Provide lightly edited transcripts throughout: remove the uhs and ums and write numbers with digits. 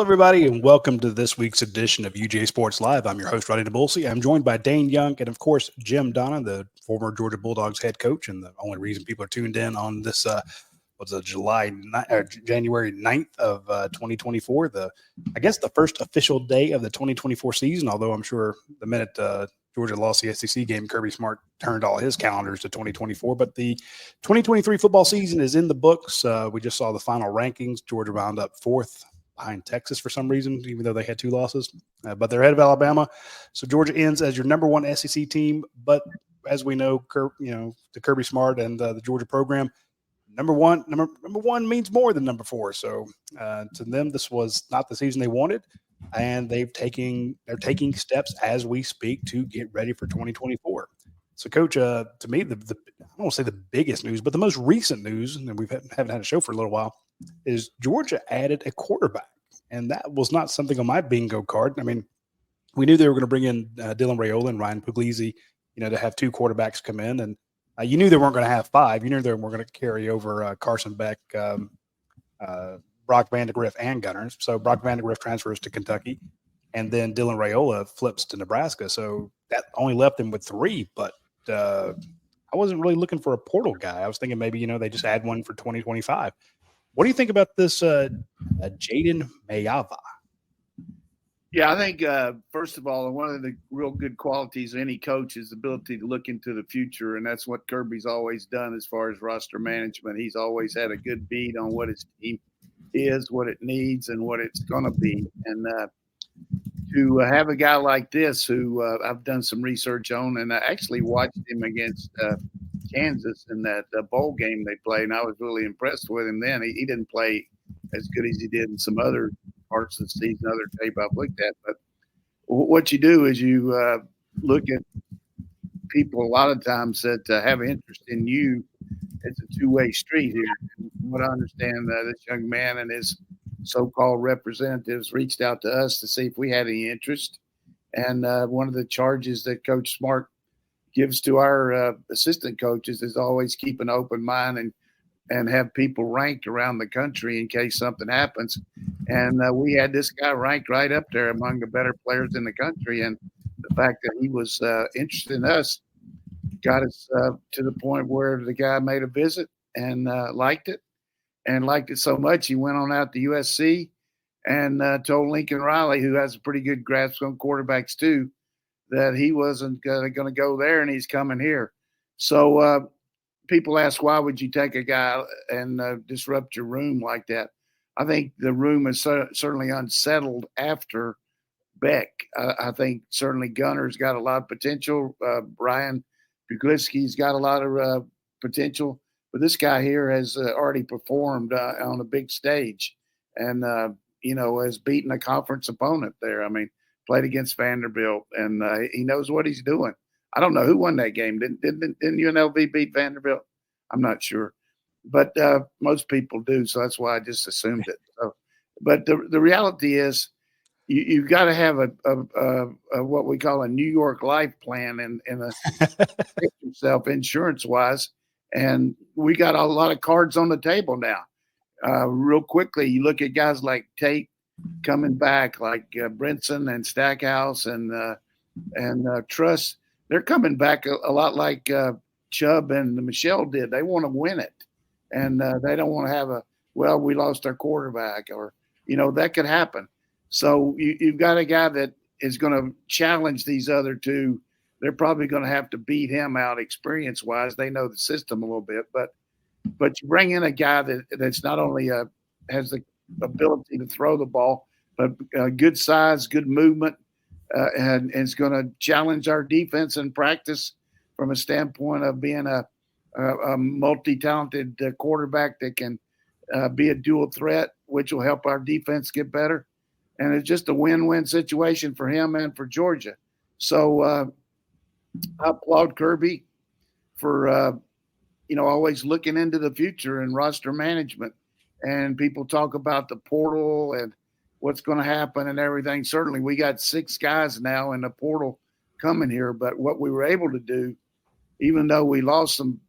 everybody, and welcome to this week's edition of UGASports Live. I'm your host, Radi Nabulsi. I'm joined by Dayne Young and, of course, Jim Donnan, the former Georgia Bulldogs head coach, and the only reason people are tuned in on this January 9th of 2024, I guess the first official day of the 2024 season, although I'm sure the minute Georgia lost the SEC game, Kirby Smart turned all his calendars to 2024. But the 2023 football season is in the books. We just saw the final rankings. Georgia wound up fourth behind Texas for some reason, even though they had two losses. But they're ahead of Alabama. So Georgia ends as your number one SEC team. But as we know, the Kirby Smart and the Georgia program, number one means more than number four. So to them, this was not the season they wanted. And they're taking steps as we speak to get ready for 2024. So, Coach, to me, I don't want to say the biggest news, but the most recent news, and we haven't had a show for a little while, is Georgia added a quarterback. And that was not something on my bingo card. I mean, we knew they were going to bring in Dylan Raiola and Ryan Puglisi, to have two quarterbacks come in. And you knew they weren't going to have five. You knew they weren't going to carry over Carson Beck, Brock Vandegrift, and Gunners. So Brock Vandegrift transfers to Kentucky, and then Dylan Raiola flips to Nebraska. So that only left them with three. But I wasn't really looking for a portal guy. I was thinking maybe, they just add one for 2025. What do you think about this Jaden Mayava? Yeah, I think, first of all, one of the real good qualities of any coach is the ability to look into the future, and that's what Kirby's always done as far as roster management. He's always had a good beat on what his team is, what it needs, and what it's going to be. And to have a guy like this who I've done some research on, and I actually watched him against Kansas in that bowl game they played, and I was really impressed with him then. He didn't play as good as he did in some other parts of the season, other tape I've looked at. But what you do is you look at people a lot of times that have interest in you. It's a two-way street here. And from what I understand, this young man and his so-called representatives reached out to us to see if we had any interest. And one of the charges that Coach Smart gives to our assistant coaches is always keep an open mind and have people ranked around the country in case something happens. And we had this guy ranked right up there among the better players in the country. And the fact that he was interested in us got us to the point where the guy made a visit and liked it so much he went on out to USC and told Lincoln Riley, who has a pretty good grasp on quarterbacks too, that he wasn't going to go there and he's coming here. So people ask, why would you take a guy and disrupt your room like that? I think the room is certainly unsettled after Beck. I think certainly Gunner's got a lot of potential. Brian Puglisi's got a lot of potential. But this guy here has already performed on a big stage and, has beaten a conference opponent there. I mean, played against Vanderbilt, and he knows what he's doing. I don't know who won that game. Didn't UNLV beat Vanderbilt? I'm not sure. But most people do, so that's why I just assumed it. So, but the reality is you've got to have a what we call a New York life plan and yourself insurance-wise. And we got a lot of cards on the table now. Real quickly, you look at guys like Tate coming back, like Brinson and Stackhouse and Truss. They're coming back a lot like Chubb and Michelle did. They want to win it. And they don't want to have we lost our quarterback or, that could happen. So you've got a guy that is going to challenge these other two. They're probably going to have to beat him out experience-wise. They know the system a little bit. But you bring in a guy that's not only has the ability to throw the ball, but good size, good movement, and is going to challenge our defense in practice from a standpoint of being a multi-talented quarterback that can be a dual threat, which will help our defense get better. And it's just a win-win situation for him and for Georgia. So I applaud Kirby for, always looking into the future and roster management. And people talk about the portal and what's going to happen and everything. Certainly we got 6 guys now in the portal coming here. But what we were able to do, even though we lost some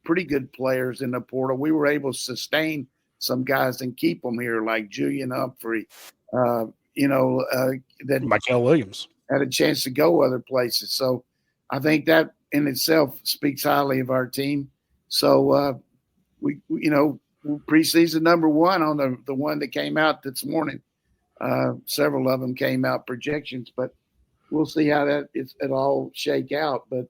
pretty good players in the portal, we were able to sustain some guys and keep them here, like Julian Humphrey, that Michael Williams had a chance to go other places. So I think that in itself speaks highly of our team. So we preseason number one on the one that came out this morning. Several of them came out projections, but we'll see how it all shake out. But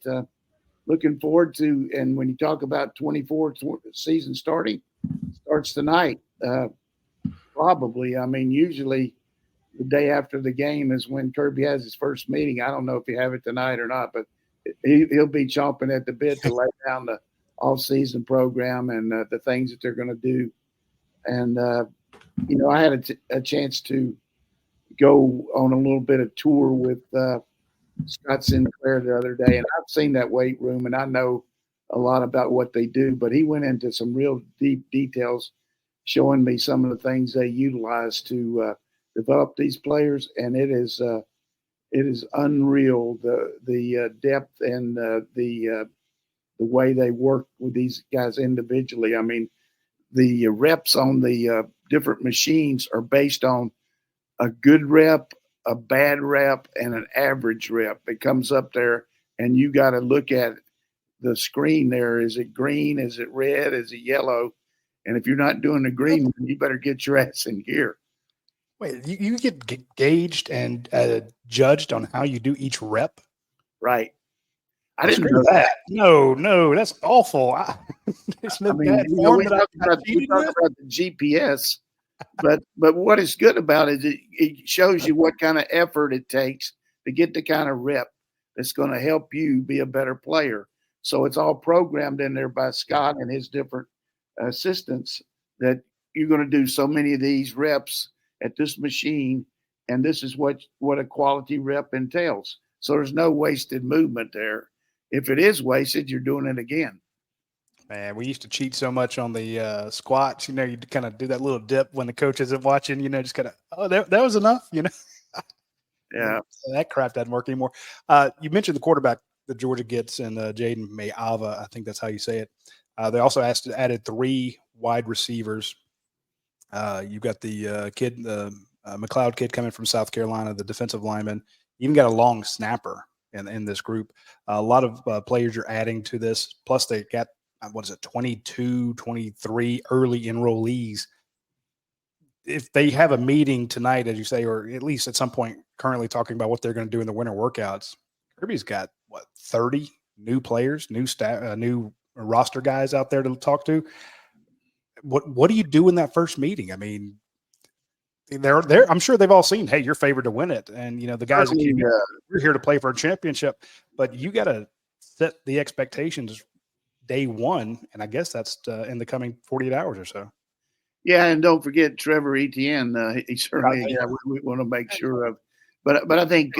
looking forward to, and when you talk about 24 season starts tonight, probably. I mean, usually the day after the game is when Kirby has his first meeting. I don't know if you have it tonight or not, but he'll be chomping at the bit to lay down the off-season program and the things that they're going to do. And, I had a chance to go on a little bit of tour with Scott Sinclair the other day, and I've seen that weight room, and I know a lot about what they do, but he went into some real deep details showing me some of the things they utilize to develop these players, and it is unreal, the depth and the way they work with these guys individually. I mean, the reps on the different machines are based on a good rep, a bad rep, and an average rep. It comes up there, and you got to look at the screen there. Is it green? Is it red? Is it yellow? And if you're not doing the green, you better get your ass in gear. Wait, you get gauged and judged on how you do each rep? Right. I didn't know that. No, that's awful. We talk about the GPS, but what is good about it is it shows you what kind of effort it takes to get the kind of rep that's going to help you be a better player. So it's all programmed in there by Scott and his different assistants that you're going to do so many of these reps at this machine, and this is what a quality rep entails. So there's no wasted movement there. If it is wasted, you're doing it again. Man, we used to cheat so much on the squats. You kind of do that little dip when the coach isn't watching. Just kind of, that was enough. Yeah, that crap doesn't work anymore. You mentioned the quarterback that Georgia gets, and Jaden Mayava. I think that's how you say it. They also added 3 wide receivers. You got the kid, the McLeod kid coming from South Carolina, the defensive lineman. You even got a long snapper in this group. A lot of players you're adding to this. Plus, they got 22, 23 early enrollees. If they have a meeting tonight, as you say, or at least at some point currently talking about what they're going to do in the winter workouts, Kirby's got 30 new players, new staff, new roster guys out there to talk to. What do you do in that first meeting? I mean, they're I'm sure they've all seen, hey, you're favored to win it, and the guys you're here to play for a championship, but you got to set the expectations day one, and I guess that's in the coming 48 hours or so. Yeah, and don't forget Trevor Etienne. He's certainly a guy we want to make sure of. But I think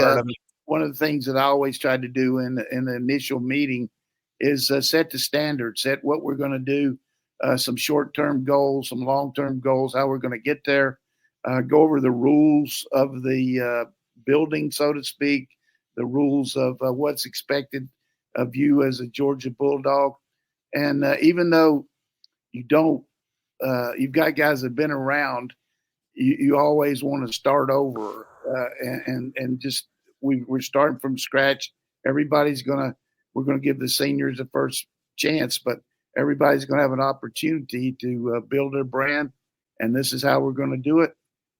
one of the things that I always try to do in the initial meeting is set the standard, set what we're going to do, some short-term goals, some long-term goals, how we're going to get there, go over the rules of the building, so to speak, the rules of what's expected of you as a Georgia Bulldog. And even though you don't, you've got guys that have been around, you always want to start over and just we're starting from scratch. We're going to give the seniors the first chance, but everybody's going to have an opportunity to build their brand, and this is how we're going to do it.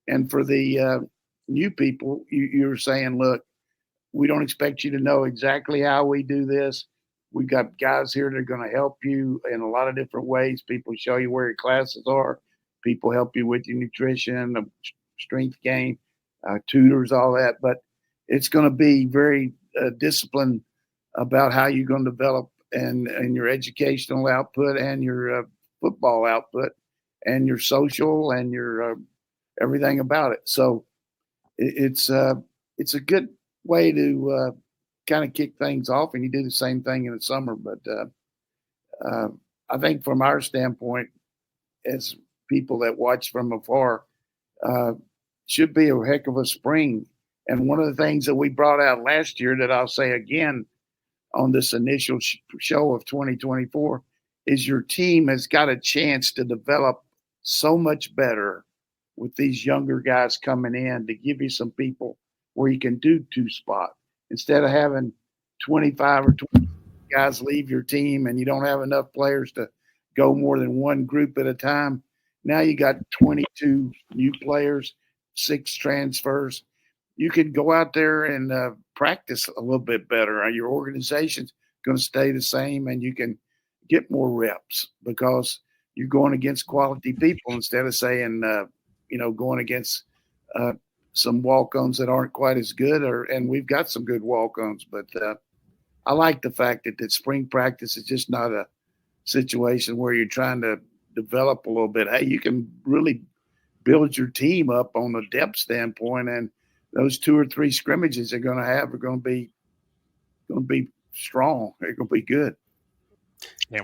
And for the new people, you're saying, look, we don't expect you to know exactly how we do this. We've got guys here that are going to help you in a lot of different ways. People show you where your classes are. People help you with your nutrition, strength gain, tutors, all that. But it's going to be very disciplined about how you're going to develop and your educational output and your football output and your social and your everything about it. So it's a good way to kind of kick things off, and you do the same thing in the summer. But I think from our standpoint, as people that watch from afar, should be a heck of a spring. And one of the things that we brought out last year that I'll say again on this initial show of 2024 is your team has got a chance to develop so much better with these younger guys coming in to give you some people where you can do two spot instead of having 25 or 20 guys leave your team and you don't have enough players to go more than one group at a time. Now you got 22 new players, 6 transfers. You can go out there and practice a little bit better. Your organization's going to stay the same, and you can get more reps because you're going against quality people instead of saying, going against some walk-ons that aren't quite as good. And we've got some good walk-ons, but I like the fact that spring practice is just not a situation where you're trying to develop a little bit. Hey, you can really build your team up on a depth standpoint, and those 2 or 3 scrimmages they're going to have are going to be strong. They're going to be good. Yeah,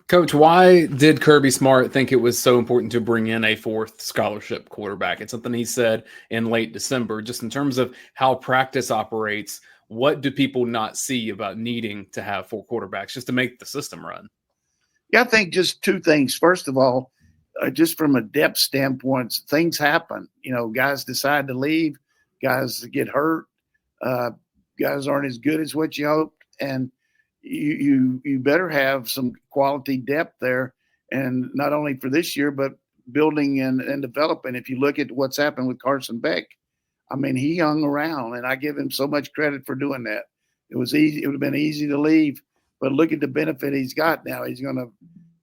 Coach, why did Kirby Smart think it was so important to bring in a 4th scholarship quarterback? It's something he said in late December. Just in terms of how practice operates, what do people not see about needing to have 4 quarterbacks just to make the system run? Yeah, I think just 2 things. First of all, just from a depth standpoint, things happen. Guys decide to leave, guys get hurt, guys aren't as good as what you hoped, and you better have some quality depth there, and not only for this year, but building and developing. If you look at what's happened with Carson Beck, I mean, he hung around, and I give him so much credit for doing that. It was easy. It would have been easy to leave, but look at the benefit he's got now. He's going to,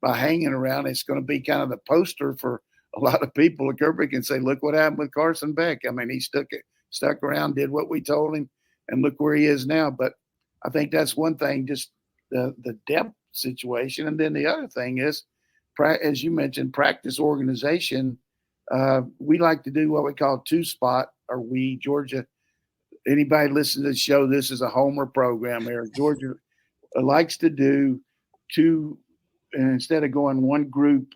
by hanging around, it's going to be kind of the poster for a lot of people. Kirby can say, look what happened with Carson Beck. I mean, he stuck around, did what we told him, and look where he is now. But I think that's one thing, just the depth situation. And then the other thing is, as you mentioned, practice organization. We like to do what we call 2-spot, or Georgia. Anybody listen to the show, this is a homer program here. Georgia likes to do 2, and instead of going one group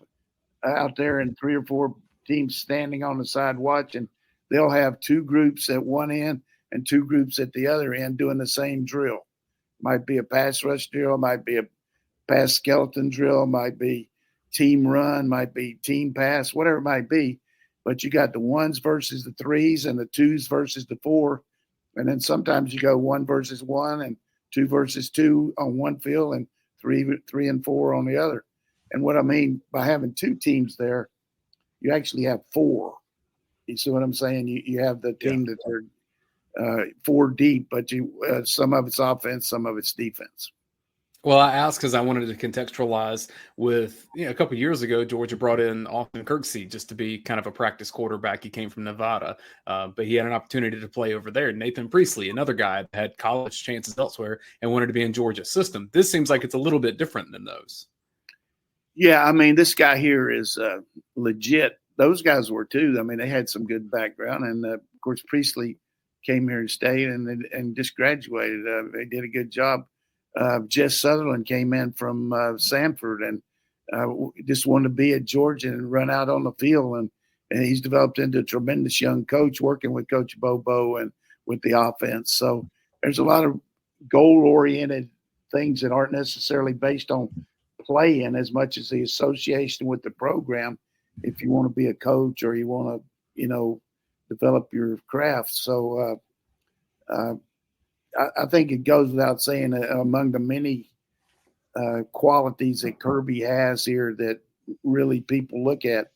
out there and 3 or 4 teams standing on the side watching, they'll have 2 groups at one end and 2 groups at the other end doing the same drill. Might be a pass rush drill, might be a pass skeleton drill, might be team run, might be team pass, whatever it might be. But you got the 1s versus the 3s and the 2s versus the 4. And then sometimes you go 1 versus 1 and 2 versus 2 on one field and 3 and 4 on the other. And what I mean by having 2 teams there, you actually have 4. You see what I'm saying? You have the team that are 4 deep, but some of it's offense, some of it's defense. Well, I asked because I wanted to contextualize with, a couple of years ago, Georgia brought in Austin Kirksey just to be kind of a practice quarterback. He came from Nevada, but he had an opportunity to play over there. Nathan Priestley, another guy that had college chances elsewhere and wanted to be in Georgia's system. This seems like it's a little bit different than those. Yeah, I mean, this guy here is legit. Those guys were too. I mean, they had some good background. And, of course, Priestley came here and stayed and just graduated. They did a good job. Jess Sutherland came in from Sanford and just wanted to be at Georgia and run out on the field. And he's developed into a tremendous young coach working with Coach Bobo and with the offense. So there's a lot of goal-oriented things that aren't necessarily based on playing as much as the association with the program if you want to be a coach or you want to, develop your craft. So I think it goes without saying among the many qualities that Kirby has here that really people look at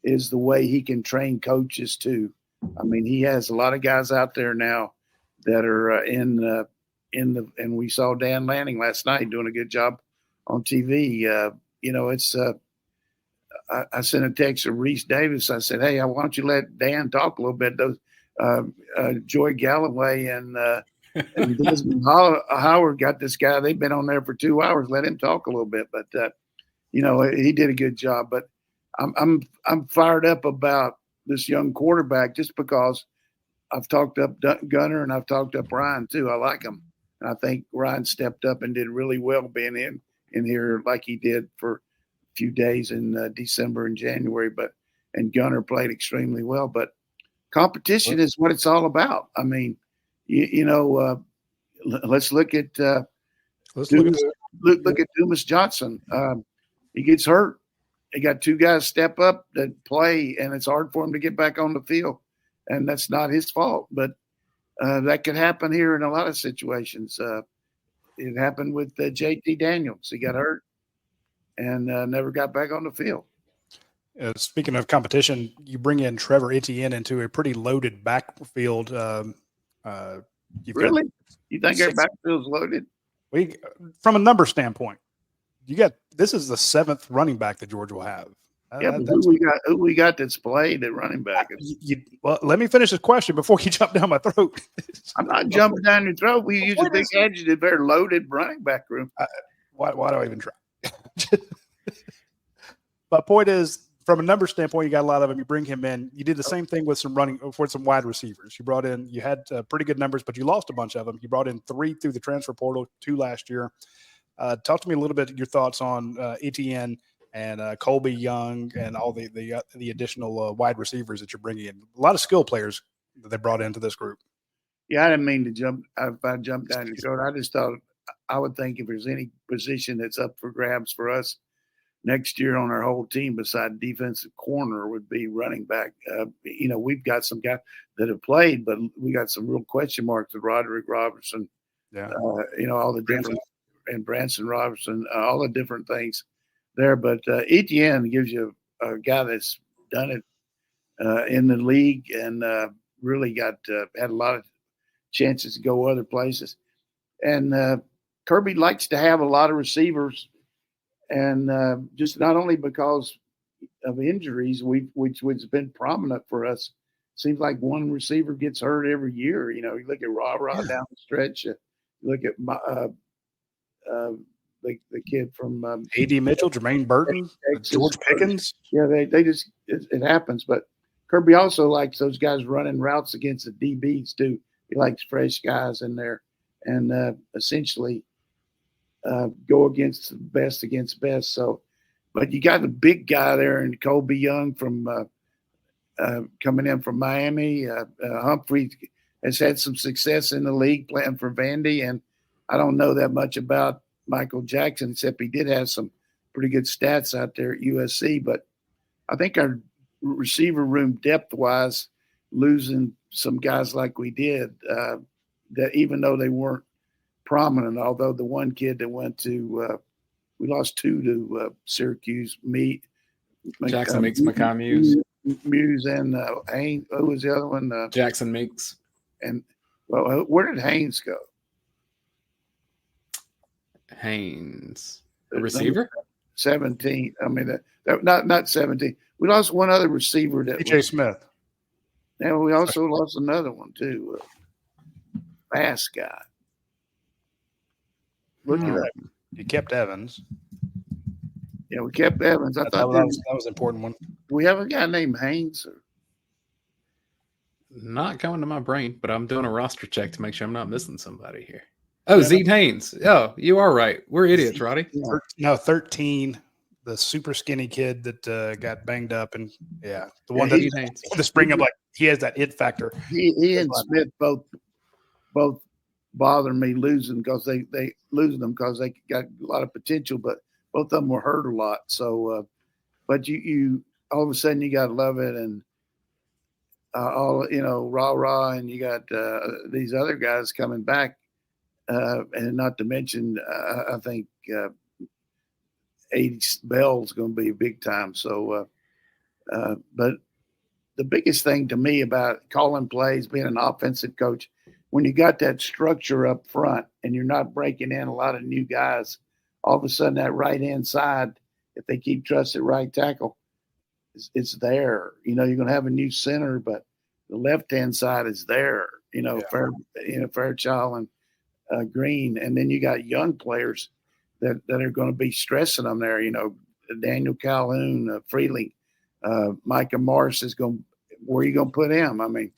is the way he can train coaches too. I mean, he has a lot of guys out there now that are and we saw Dan Lanning last night doing a good job on TV. I sent a text to Reese Davis. I said, hey, why don't you let Dan talk a little bit? Those Joy Galloway and Desmond Howard got this guy. They've been on there for 2 hours. Let him talk a little bit. But, he did a good job. But I'm fired up about this young quarterback just because I've talked up Gunner and I've talked up Ryan too. I like him. And I think Ryan stepped up and did really well being in here like he did for a few days in December and January. And Gunner played extremely well. But competition is what it's all about. I mean, let's look at look at Dumas Johnson. He gets hurt they got two guys step up that play, and it's hard for him to get back on the field, and that's not his fault. But that could happen here in a lot of situations. It happened with JT Daniels. He got hurt and never got back on the field. Speaking of competition, you bring in Trevor Etienne into a pretty loaded backfield. Really? You think our backfield's loaded? From a number standpoint, this is the 7th running back that Georgia will have. Yeah, but who we got that's played at running back? Well, let me finish this question before you jump down my throat. I'm not jumping down your throat. We use a big adjective there, loaded running back room. Why do I even try? My point is, from a number standpoint, you got a lot of them. You bring him in. You did the same thing with some wide receivers. You had pretty good numbers, but you lost a bunch of them. You brought in 3 through the transfer portal, 2 last year. Talk to me a little bit your thoughts on Etienne and Colby Young and all the additional wide receivers that you're bringing in. A lot of skill players that they brought into this group. Yeah, I didn't mean to jump. If I jumped down your throat, I just thought I would think if there's any position that's up for grabs for us next year on our whole team beside defensive corner would be running back. We've got some guys that have played, but we got some real question marks with Roderick Robertson. Yeah. All the different and Branson Robertson, all the different things there. But Etienne gives you a guy that's done it in the league and really had a lot of chances to go other places. And Kirby likes to have a lot of receivers, and just not only because of injuries, which has been prominent for us. Seems like one receiver gets hurt every year. You look at Ra down the stretch. You look at the kid from A.D. Mitchell, Jermaine Burton, George Pickens. Yeah, they just it happens. But Kirby also likes those guys running routes against the DBs too. He likes fresh guys in there, and essentially go against best. So, but you got the big guy there, and Colby Young from coming in from Miami. Humphrey has had some success in the league playing for Vandy, and I don't know that much about Michael Jackson, except he did have some pretty good stats out there at USC. But I think our receiver room depth-wise, losing some guys like we did, that even though they weren't prominent, although the one kid that went to we lost 2 to Syracuse, Jackson Meeks, Mekhi Muse and Haynes. Who was the other one? Jackson Meeks. And where did Haynes go? Haynes, a receiver? 17. I mean, not 17. We lost one other receiver. T.J. Smith. And we also lost another one too. Fast guy. Look at that. You kept Evans. Yeah, we kept Evans. I thought that was an important one. We have a guy named Haynes. Not coming to my brain, but I'm doing a roster check to make sure I'm not missing somebody here. Oh, Zeke Haynes. Oh, you are right. We're idiots, Roddy. No, 13. The super skinny kid that got banged up, and the one that the spring up, like he has that it factor. He and Smith both bother me losing because they losing them because they got a lot of potential, but both of them were hurt a lot. So, but you all of a sudden you got to love it, and rah, and you got these other guys coming back, and not to mention I think. 80 Bell's going to be big time. So, but the biggest thing to me about calling plays, being an offensive coach, when you got that structure up front and you're not breaking in a lot of new guys, all of a sudden that right-hand side, if they keep trusted right tackle, it's there. You're going to have a new center, but the left-hand side is there. Fairchild and Green, and then you got young players that are going to be stressing them there. Daniel Calhoun, Freeling, Micah Morris is going. Where are you going to put him? I mean,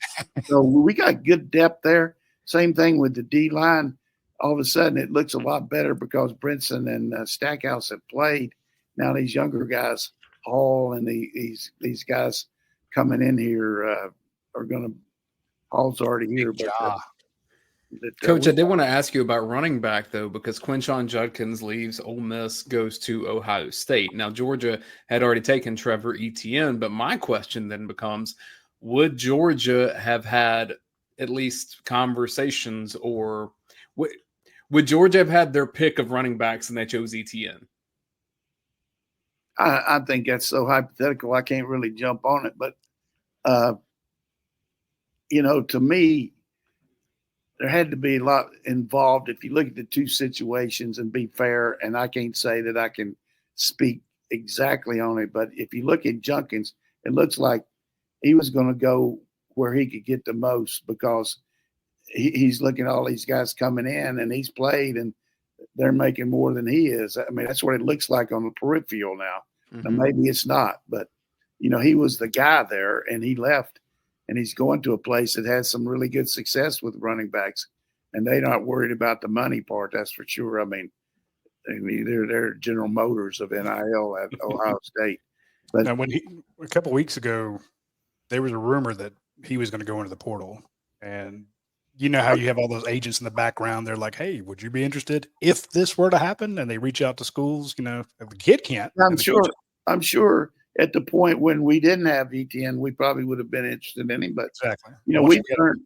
so we got good depth there. Same thing with the D line. All of a sudden, it looks a lot better because Brinson and Stackhouse have played. Now these younger guys, Hall and these guys coming in here are going to. Hall's already here, but Coach, I did want to ask you about running back, though, because Quinshon Judkins leaves Ole Miss, goes to Ohio State. Now, Georgia had already taken Trevor Etienne, but my question then becomes, would Georgia have had at least conversations, or would Georgia have had their pick of running backs and they chose Etienne? I think that's so hypothetical. I can't really jump on it, but to me, there had to be a lot involved. If you look at the two situations and be fair, and I can't say that I can speak exactly on it, but if you look at Judkins, it looks like he was going to go where he could get the most, because he's looking at all these guys coming in, and he's played, and they're making more than he is. I mean, that's what it looks like on the peripheral now. Mm-hmm. Now, maybe it's not, but, he was the guy there, and he left, and he's going to a place that has some really good success with running backs, and they're not worried about the money part, that's for sure. I mean they're General Motors of NIL at Ohio State. But now, a couple of weeks ago, there was a rumor that he was going to go into the portal, and how you have all those agents in the background. They're like, "Hey, would you be interested if this were to happen?" And they reach out to schools. The kid can't. I'm sure at the point when we didn't have Etienne, we probably would have been interested in him. But exactly,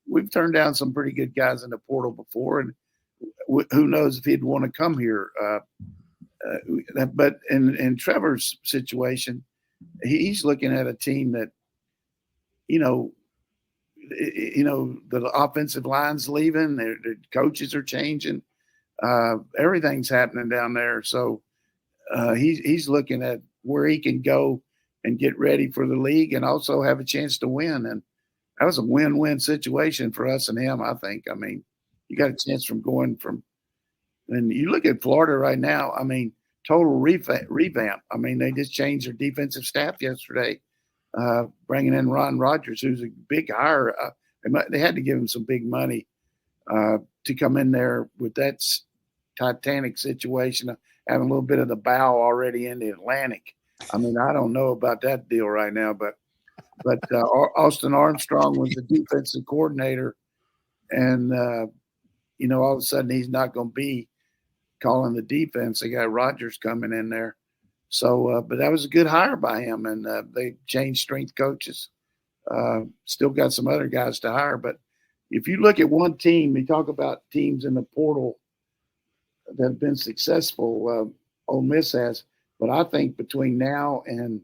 we've turned down some pretty good guys in the portal before, and who knows if he'd want to come here. But in Trevor's situation, he's looking at a team that, the offensive line's leaving, the coaches are changing, everything's happening down there. So he's looking at where he can go and get ready for the league and also have a chance to win. And that was a win-win situation for us and him, I think. I mean, you got a chance from going from, and you look at Florida right now, I mean, total revamp. I mean, they just changed their defensive staff yesterday, bringing in Ron Rodgers, who's a big hire. They had to give him some big money to come in there with that Titanic situation, having a little bit of the bow already in the Atlantic. I mean, I don't know about that deal right now, but Austin Armstrong was the defensive coordinator, and all of a sudden he's not going to be calling the defense. They got Rodgers coming in there. So, but that was a good hire by him, and they changed strength coaches. Still got some other guys to hire. But if you look at one team, we talk about teams in the portal that have been successful. Ole Miss has. But I think between now and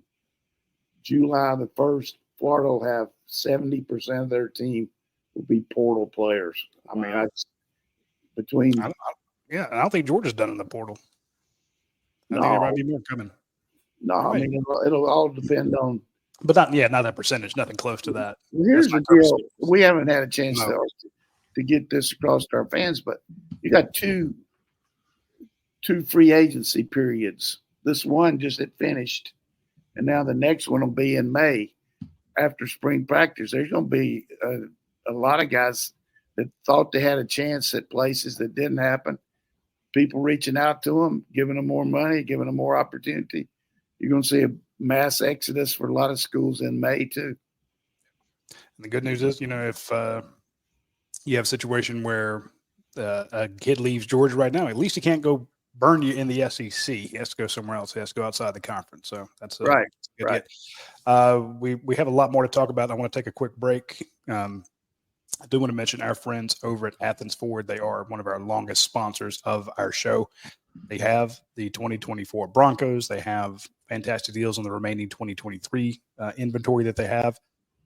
July the 1st, Florida will have 70% of their team will be portal players. I mean, I don't think Georgia's done in the portal. I think there might be more coming. No, I mean, it'll all depend on. But not that percentage, nothing close to that. Here's the deal. We haven't had a chance to get this across to our fans, but you got two free agency periods. This one just had finished, and now the next one will be in May after spring practice. There's going to be a lot of guys that thought they had a chance at places that didn't happen. People reaching out to them, giving them more money, giving them more opportunity. You're going to see a mass exodus for a lot of schools in May too. And the good news is, if you have a situation where a kid leaves Georgia right now, at least he can't go burn you in the SEC. He has to go somewhere else. He has to go outside the conference. So that's right. Right. We have a lot more to talk about. I want to take a quick break. I do want to mention our friends over at Athens Ford. They are one of our longest sponsors of our show. They have the 2024 Broncos. They have fantastic deals on the remaining 2023 inventory that they have.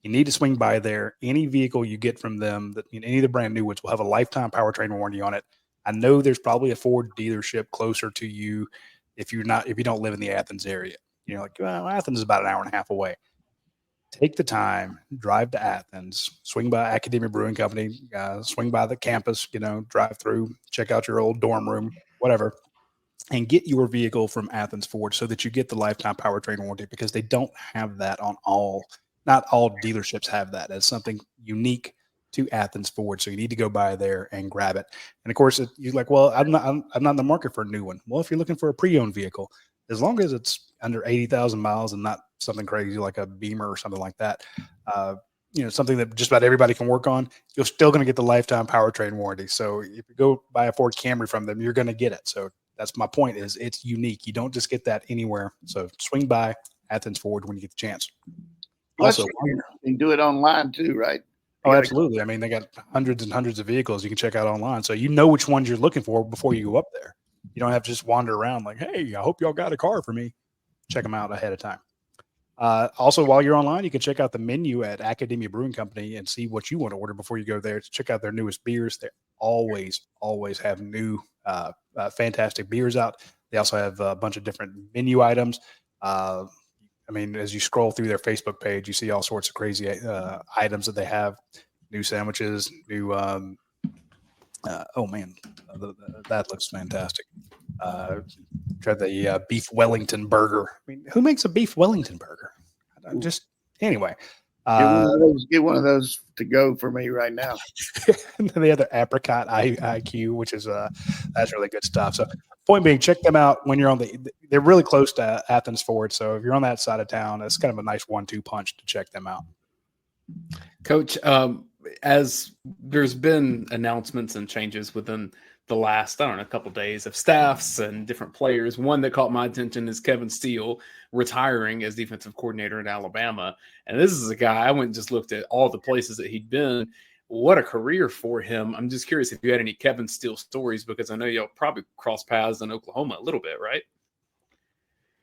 You need to swing by there. Any vehicle you get from them, any of the brand new ones, will have a lifetime powertrain warranty on it. I know there's probably a Ford dealership closer to you if you don't live in the Athens area. You're like, well, Athens is about an hour and a half away. Take the time, drive to Athens, swing by Academia Brewing Company, swing by the campus, drive through, check out your old dorm room, whatever, and get your vehicle from Athens Ford so that you get the lifetime powertrain warranty, because they don't have that not all dealerships have that. It's something unique to Athens Ford. So you need to go by there and grab it. And of course, you're like, well, I'm not in the market for a new one. Well, if you're looking for a pre-owned vehicle, as long as it's under 80,000 miles and not something crazy like a Beamer or something like that, something that just about everybody can work on, you're still going to get the lifetime powertrain warranty. So if you go buy a Ford Camry from them, you're going to get it. So that's my point, is it's unique. You don't just get that anywhere. So swing by Athens Ford when you get the chance. Also, you can do it online too, right? Oh, absolutely. I mean, they got hundreds and hundreds of vehicles you can check out online. So you know which ones you're looking for before you go up there. You don't have to just wander around like, hey, I hope y'all got a car for me. Check them out ahead of time. Also, while you're online, you can check out the menu at Academia Brewing Company and see what you want to order before you go there. To check out their newest beers. They always have new fantastic beers out. They also have a bunch of different menu items. I mean, as you scroll through their Facebook page, you see all sorts of crazy items that they have. New sandwiches, new oh man, that looks fantastic. Try the beef Wellington burger. I mean, who makes a beef Wellington burger? Just anyway. Get one of those to go for me right now. The other apricot IQ, which is that's really good stuff. So point being, check them out when you're on they're really close to Athens Ford. So if you're on that side of town, it's kind of a nice 1-2 punch to check them out. Coach, as there's been announcements and changes within the last, I don't know, a couple of days of staffs and different players. One that caught my attention is Kevin Steele retiring as defensive coordinator at Alabama. And this is a guy, I went and just looked at all the places that he'd been. What a career for him. I'm just curious if you had any Kevin Steele stories, because I know y'all probably crossed paths in Oklahoma a little bit, right?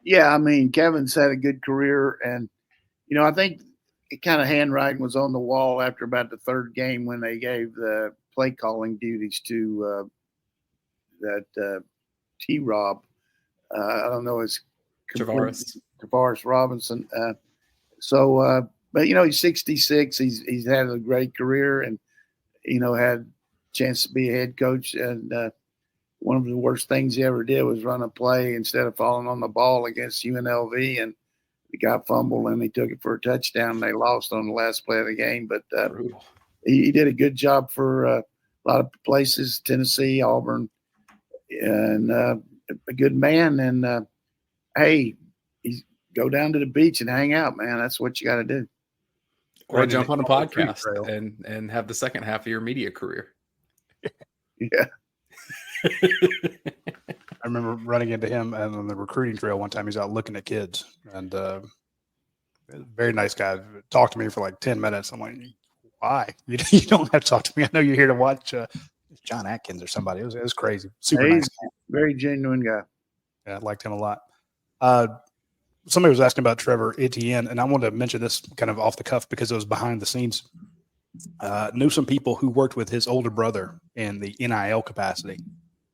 Yeah, I mean, Kevin's had a good career. And, I think it kind of handwriting was on the wall after about the third game when they gave the play calling duties to that T-Rob. I don't know his Tavares Robinson. But he's 66. He's had a great career, and had a chance to be a head coach. And one of the worst things he ever did was run a play instead of falling on the ball against UNLV, and the guy fumbled and he took it for a touchdown. And they lost on the last play of the game, but he did a good job for a lot of places: Tennessee, Auburn, and a good man. And hey, go down to the beach and hang out, man. That's what you got to do. Or jump on a podcast and have the second half of your media career. Yeah. I remember running into him on the recruiting trail one time. He's out looking at kids, and very nice guy. Talked to me for like 10 minutes. I'm like, why? You don't have to talk to me. I know you're here to watch John Atkins or somebody. It was crazy. Super nice. Very genuine guy. Yeah, I liked him a lot. Somebody was asking about Trevor Etienne, and I wanted to mention this kind of off the cuff because it was behind the scenes. Knew some people who worked with his older brother in the NIL capacity,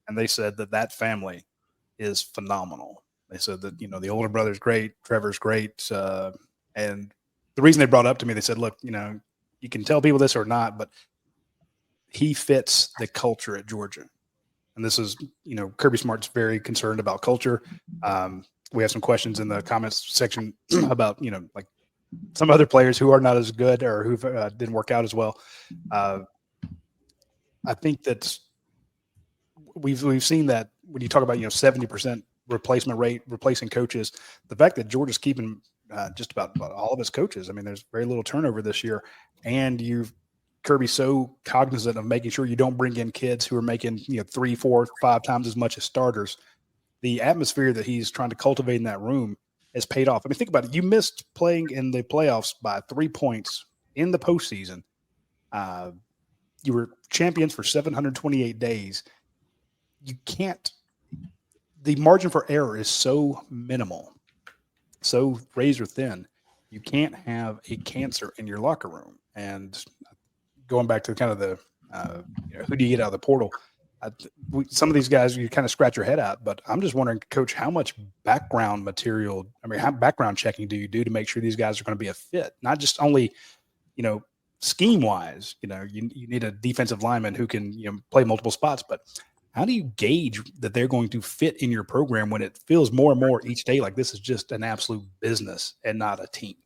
and they said that family is phenomenal. They said that, the older brother's great, Trevor's great. And the reason they brought it up to me, they said, look, you can tell people this or not, but he fits the culture at Georgia. And this is, Kirby Smart's very concerned about culture. We have some questions in the comments section about, like some other players who are not as good or who didn't work out as well. I think that we've seen that when you talk about 70% replacement rate, replacing coaches, the fact that Georgia's keeping just about all of its coaches. I mean, there's very little turnover this year, and Kirby's so cognizant of making sure you don't bring in kids who are making 3, 4, 5 times as much as starters. The atmosphere that he's trying to cultivate in that room has paid off. I mean, think about it. You missed playing in the playoffs by 3 points in the postseason. You were champions for 728 days. You can't – the margin for error is so minimal, so razor thin. You can't have a cancer in your locker room. And going back to kind of the who do you get out of the portal – some of these guys, you kind of scratch your head out, but I'm just wondering, Coach, how much background material, how background checking do you do to make sure these guys are going to be a fit? Not just only, scheme wise, you need a defensive lineman who can, play multiple spots, but how do you gauge that they're going to fit in your program when it feels more and more each day like this is just an absolute business and not a team?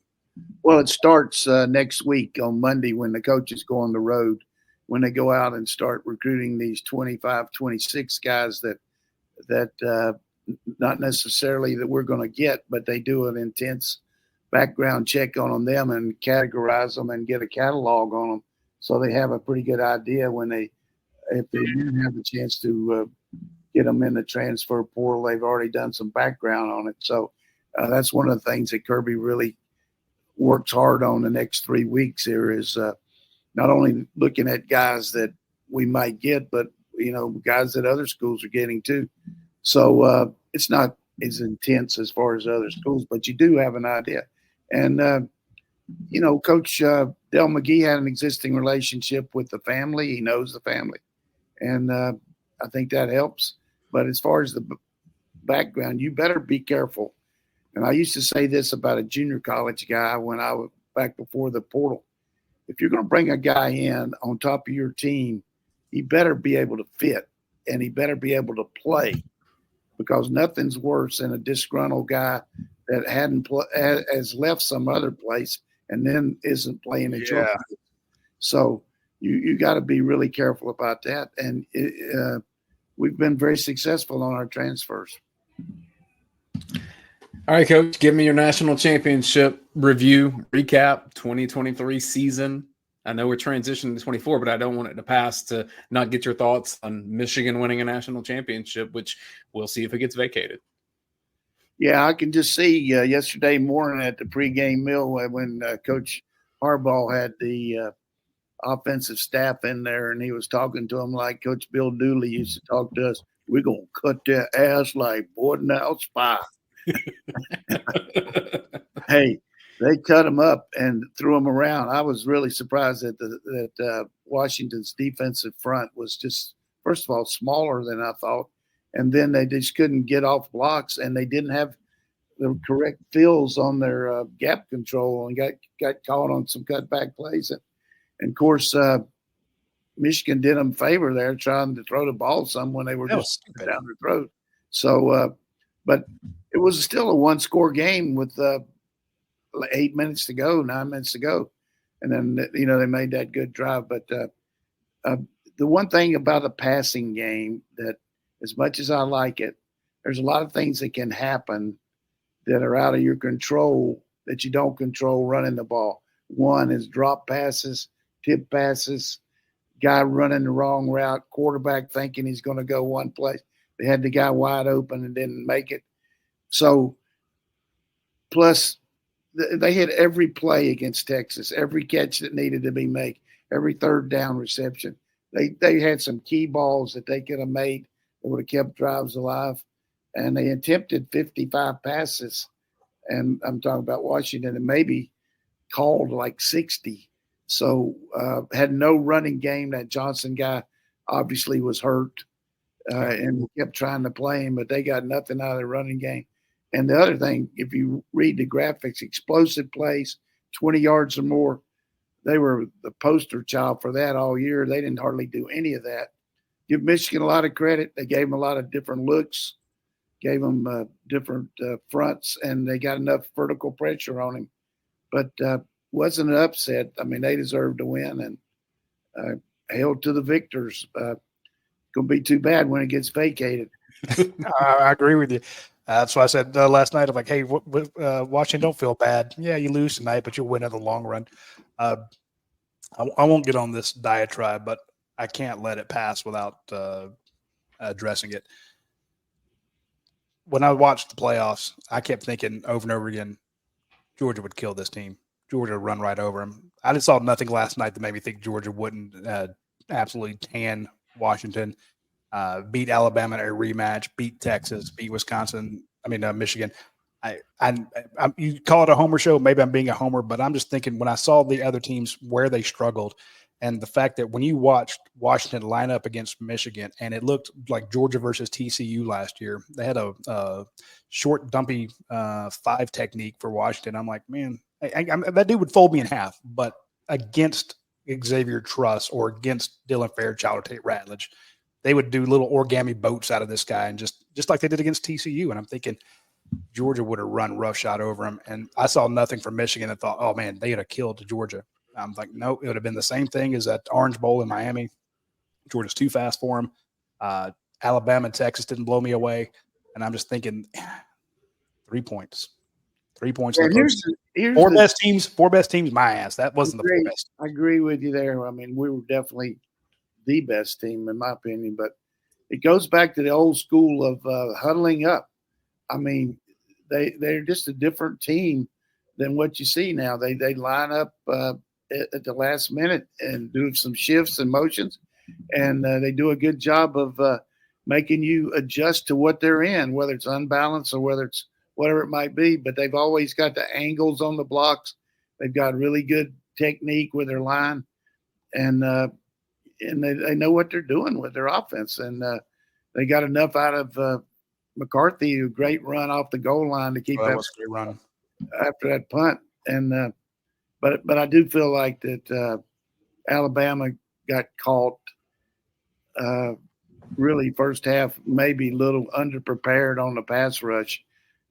Well, it starts next week on Monday when the coaches go on the road. When they go out and start recruiting these 25, 26 guys that not necessarily that we're going to get, but they do an intense background check on them and categorize them and get a catalog on them, so they have a pretty good idea if they do have the chance to get them in the transfer portal. They've already done some background on it. So that's one of the things that Kirby really works hard on the next 3 weeks here is not only looking at guys that we might get, but, guys that other schools are getting too. So it's not as intense as far as other schools, but you do have an idea. And, Coach Del McGee had an existing relationship with the family. He knows the family. And I think that helps. But as far as the background, you better be careful. And I used to say this about a junior college guy when I was back before the portal. If you're going to bring a guy in on top of your team, he better be able to fit and he better be able to play, because nothing's worse than a disgruntled guy that has left some other place and then isn't playing a job. So you got to be really careful about that. And we've been very successful on our transfers. All right, Coach, give me your national championship review, recap, 2023 season. I know we're transitioning to 24, but I don't want it to pass to not get your thoughts on Michigan winning a national championship, which we'll see if it gets vacated. Yeah, I can just see yesterday morning at the pregame meal when Coach Harbaugh had the offensive staff in there, and he was talking to them like Coach Bill Dooley used to talk to us. We're going to cut their ass like Bordenhouse pie. Hey, they cut them up and threw them around. I was really surprised that Washington's defensive front was just, first of all, smaller than I thought. And then they just couldn't get off blocks, and they didn't have the correct fills on their gap control and got caught on some cutback plays. And of course, Michigan did them a favor there, trying to throw the ball some when they were just down their throat. So, but it was still a one-score game with 8 minutes to go, 9 minutes to go. And then, they made that good drive. But the one thing about a passing game that, as much as I like it, there's a lot of things that can happen that are out of your control that you don't control running the ball. One is drop passes, tip passes, guy running the wrong route, quarterback thinking he's going to go one place. They had the guy wide open and didn't make it. So, plus, they hit every play against Texas, every catch that needed to be made, every third down reception. They had some key balls that they could have made that would have kept drives alive. And they attempted 55 passes. And I'm talking about Washington, and maybe called like 60. So had no running game. That Johnson guy obviously was hurt and kept trying to play him, but they got nothing out of the running game. And the other thing, if you read the graphics, explosive plays, 20 yards or more, they were the poster child for that all year. They didn't hardly do any of that. Give Michigan a lot of credit. They gave them a lot of different looks, gave them different fronts, and they got enough vertical pressure on him. But wasn't an upset. I mean, they deserved to win, and hail to the victors. Going to be too bad when it gets vacated. I agree with you. That's why I said last night, I'm like, hey, Washington, don't feel bad. Yeah, you lose tonight, but you'll win in the long run. I won't get on this diatribe, but I can't let it pass without addressing it. When I watched the playoffs, I kept thinking over and over again, Georgia would kill this team. Georgia would run right over them. I just saw nothing last night that made me think Georgia wouldn't absolutely tan Washington, beat Alabama in a rematch, beat Texas, beat Wisconsin. Michigan. You call it a homer show. Maybe I'm being a homer, but I'm just thinking when I saw the other teams where they struggled, and the fact that when you watched Washington line up against Michigan, and it looked like Georgia versus TCU last year, they had a short, dumpy 5 technique for Washington. I'm like, man, that dude would fold me in half. But against Xavier Truss or against Dylan Fairchild or Tate Ratledge, they would do little origami boats out of this guy, and just like they did against TCU. And I'm thinking Georgia would have run roughshod over him. And I saw nothing from Michigan and thought, oh, man, they would have killed Georgia. I'm like, nope, it would have been the same thing as that Orange Bowl in Miami. Georgia's too fast for him. Alabama and Texas didn't blow me away. And I'm just thinking 3 points. 3 points in And the close. here's Four the best teams, my ass. That wasn't the four best. I agree with you there. I mean, we were definitely the best team in my opinion, but it goes back to the old school of huddling up. I mean, they're just a different team than what you see now. They line up at the last minute and do some shifts and motions, and they do a good job of making you adjust to what they're in, whether it's unbalanced or whether it's whatever it might be. But they've always got the angles on the blocks. They've got really good technique with their line, and they know what they're doing with their offense, and they got enough out of McCarthy, a great run off the goal line to keep That was a great run after that punt. And but I do feel like that Alabama got caught really first half, maybe a little underprepared on the pass rush,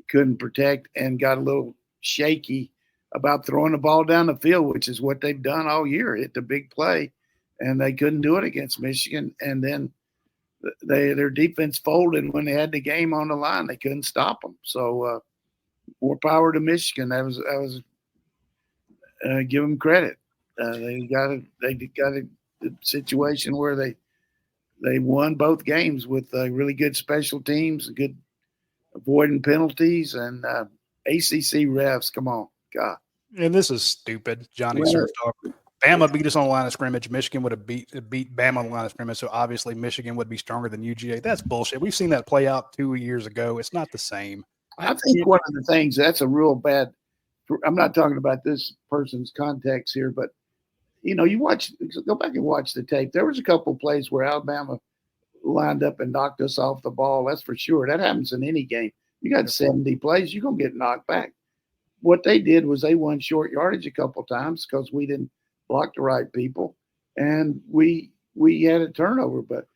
couldn't protect, and got a little shaky about throwing the ball down the field, which is what they've done all year, hit the big play, and they couldn't do it against Michigan. And then their defense folded when they had the game on the line. They couldn't stop them. So more power to Michigan. That was give them credit. They got a situation where they won both games with really good special teams, good avoiding penalties, and ACC refs. Come on, God. And this is stupid, Johnny Surf talk. Bama beat us on the line of scrimmage. Michigan would have beat Bama on the line of scrimmage, so obviously Michigan would be stronger than UGA. That's bullshit. We've seen that play out 2 years ago. It's not the same. I think one of the things that's a real bad – I'm not talking about this person's context here, but, you know, go back and watch the tape. There was a couple of plays where Alabama lined up and knocked us off the ball. That's for sure. That happens in any game. You got 70 plays, you're going to get knocked back. What they did was they won short yardage a couple of times because we didn't block the right people, and we had a turnover. But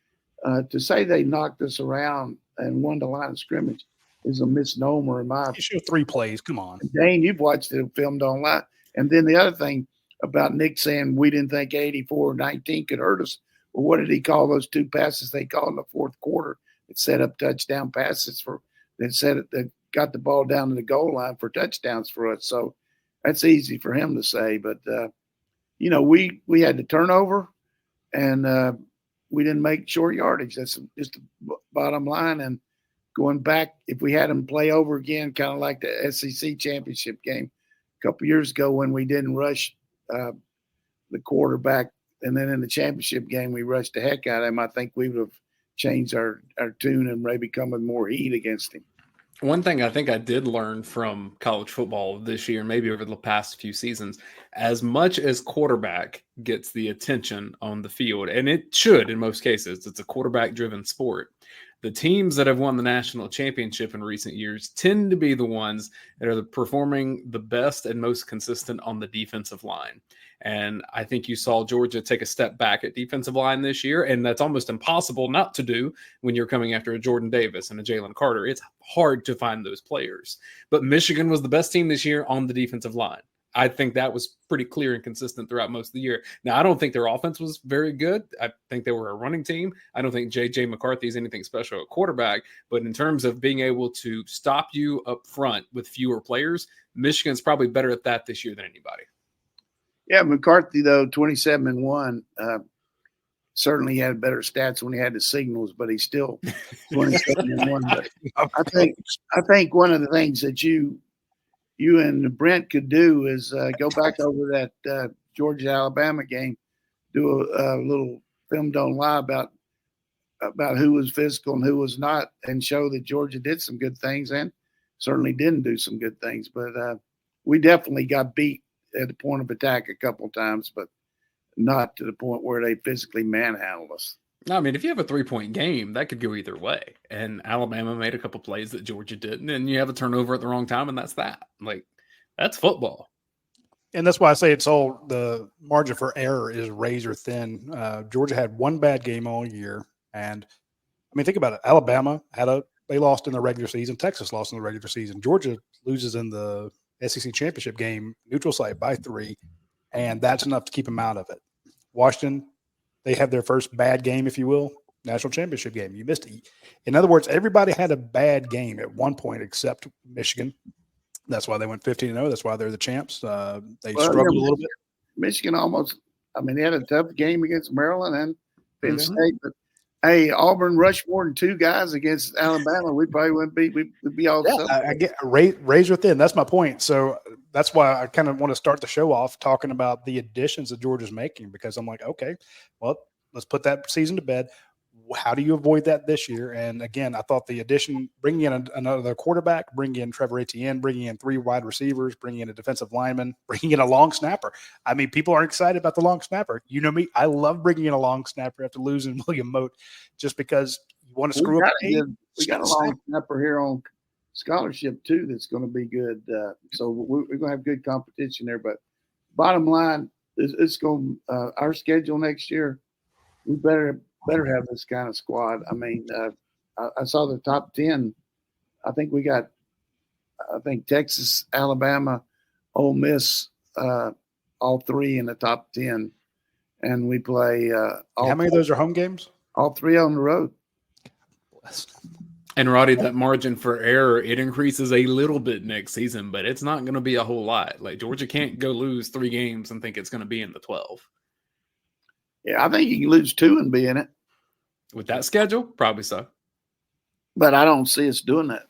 to say they knocked us around and won the line of scrimmage is a misnomer in my opinion. You show 3 plays. Come on. Dayne, you've watched the film, don't lie. And then the other thing about Nick saying we didn't think 84-19 could hurt us. Well, what did he call those 2 passes they called in the fourth quarter that set up touchdown passes that got the ball down to the goal line for touchdowns for us? So that's easy for him to say. But, you know, we had the turnover, and we didn't make short yardage. That's just the bottom line. And going back, if we had them play over again, kind of like the SEC championship game a couple years ago when we didn't rush the quarterback, and then in the championship game we rushed the heck out of him, I think we would have changed our tune and maybe come with more heat against him. One thing I think I did learn from college football this year, maybe over the past few seasons, as much as quarterback gets the attention on the field, and it should in most cases, it's a quarterback-driven sport. The teams that have won the national championship in recent years tend to be the ones that are performing the best and most consistent on the defensive line. And I think you saw Georgia take a step back at defensive line this year, and that's almost impossible not to do when you're coming after a Jordan Davis and a Jalen Carter. It's hard to find those players. But Michigan was the best team this year on the defensive line. I think that was pretty clear and consistent throughout most of the year. Now, I don't think their offense was very good. I think they were a running team. I don't think J.J. McCarthy is anything special at quarterback. But in terms of being able to stop you up front with fewer players, Michigan's probably better at that this year than anybody. Yeah, McCarthy, though, 27-1, certainly had better stats when he had the signals, but he's still 27-1. But I think one of the things that you and Brent could do is go back over that Georgia-Alabama game, do a little film don't lie about who was physical and who was not, and show that Georgia did some good things and certainly didn't do some good things. But we definitely got beat at the point of attack a couple of times, but not to the point where they physically manhandled us. I mean, if you have a 3-point game, that could go either way. And Alabama made a couple plays that Georgia didn't, and you have a turnover at the wrong time, and that's that. Like, that's football. And that's why I say the margin for error is razor thin. Georgia had one bad game all year. And, I mean, think about it. Alabama they lost in the regular season. Texas lost in the regular season. Georgia loses in the SEC championship game, neutral site by 3, and that's enough to keep them out of it. Washington, they have their first bad game, if you will, national championship game. You missed it. In other words, everybody had a bad game at one point except Michigan. That's why they went 15-0. That's why they're the champs. They Well, struggled yeah, a little bit. Michigan almost. I mean, they had a tough game against Maryland and Penn Mhm. State, but hey, Auburn rushed more than 2 guys against Alabama. We probably wouldn't be. We'd be all Yeah, something. I get razor thin. That's my point. So that's why I kind of want to start the show off talking about the additions that Georgia's making, because I'm like, okay, well, let's put that season to bed. How do you avoid that this year? And again, I thought the addition, bringing in another quarterback, bringing in Trevor Etienne, bringing in 3 wide receivers, bringing in a defensive lineman, bringing in a long snapper. I mean, people are excited about the long snapper. You know me, I love bringing in a long snapper after losing William Mote, just because you want to screw up. We got a long snapper here on scholarship too. That's going to be good. So we're going to have good competition there. But bottom line, it's going our schedule next year. We better have this kind of squad. I mean, I saw the top 10. I think we got, Texas, Alabama, Ole Miss, all 3 in the top 10. And we play How many of those are home games? all 3 on the road. And Roddy, that margin for error, it increases a little bit next season, but it's not going to be a whole lot. Like, Georgia can't go lose 3 games and think it's going to be in the 12. Yeah, I think you can lose 2 and be in it. With that schedule, probably so. But I don't see us doing that.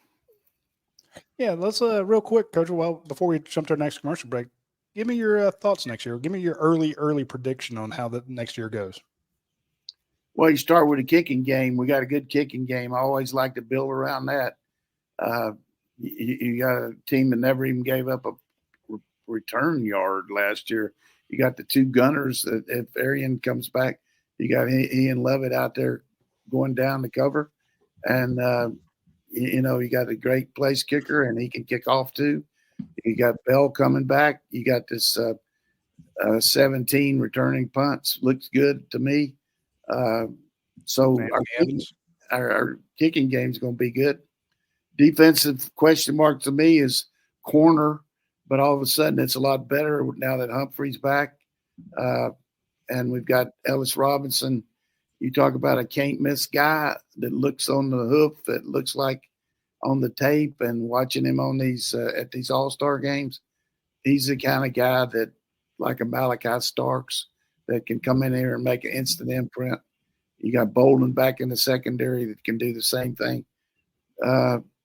Yeah, let's real quick, Coach. Well, before we jump to our next commercial break, give me your thoughts next year. Give me your early prediction on how the next year goes. Well, you start with a kicking game. We got a good kicking game. I always like to build around that. You got a team that never even gave up a return yard last year. You got the 2 gunners. If Arian comes back, you got Ian Levitt out there going down the cover. And, you got a great place kicker, and he can kick off too. You got Bell coming back. You got this 17 returning punts. Looks good to me. So our kicking game is going to be good. Defensive question mark to me is corner, but all of a sudden it's a lot better now that Humphrey's back. And we've got Ellis Robinson. You talk about a can't miss guy that looks on the hoof, that looks like on the tape, and watching him on these at these all-star games, he's the kind of guy that, like a Malachi Starks, that can come in here and make an instant imprint. You got Bolden back in the secondary that can do the same thing.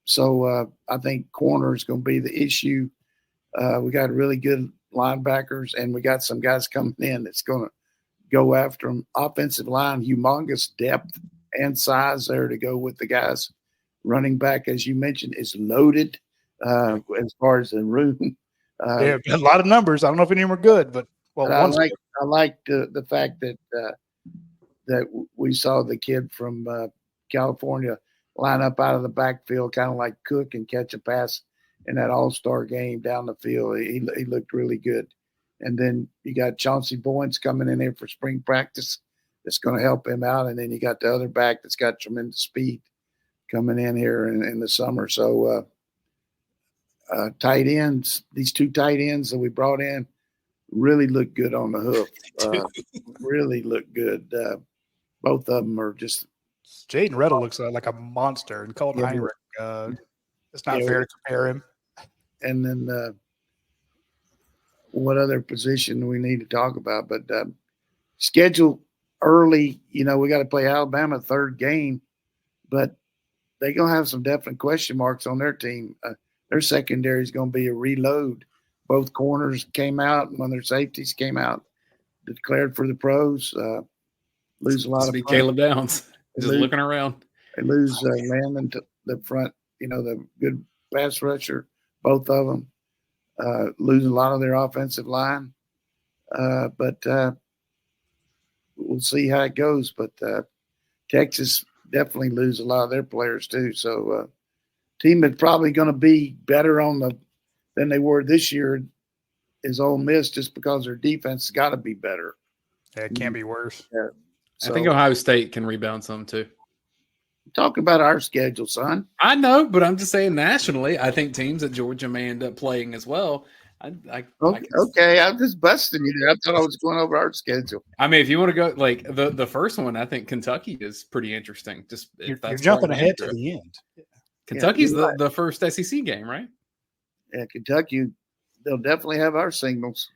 So I think corner is going to be the issue. We got really good linebackers, and we got some guys coming in that's going to go after them. Offensive line, humongous depth and size there to go with the guys. Running back, as you mentioned, is loaded as far as the room. Yeah, a lot of numbers. I don't know if any of them are good, but I like the fact that we saw the kid from California line up out of the backfield, kind of like Cook, and catch a pass in that all-star game down the field. He looked really good. And then you got Chauncey Boyens coming in here for spring practice. That's going to help him out. And then you got the other back that's got tremendous speed coming in here in the summer. So tight ends, these 2 tight ends that we brought in really look good on the hoof. Really look good. Both of them are just – Jaden Reddle looks like a monster, and Colton Heinrich. It's not fair to compare him. And then what other position do we need to talk about? But schedule early, we got to play Alabama 3rd game, but they're going to have some definite question marks on their team. Their secondary is going to be a reload. Both corners came out, and when their safeties came out, declared for the pros. Lose a lot of – Caleb Downs just looking around. They lose Landon to the front, the good pass rusher, both of them. Losing a lot of their offensive line. But we'll see how it goes. But Texas definitely lose a lot of their players too. So team that's probably going to be better than they were this year is Ole Miss, just because their defense has got to be better. Yeah, it can't be worse. Yeah. So, I think Ohio State can rebound some too. Talk about our schedule, son. I know, but I'm just saying nationally, I think teams at Georgia may end up playing as well. Okay, I'm just busting you there. I thought I was going over our schedule. I mean, if you want to go like the first one, I think Kentucky is pretty interesting. You're jumping ahead to the end. Kentucky's the first SEC game, right? Kentucky, they'll definitely have our signals.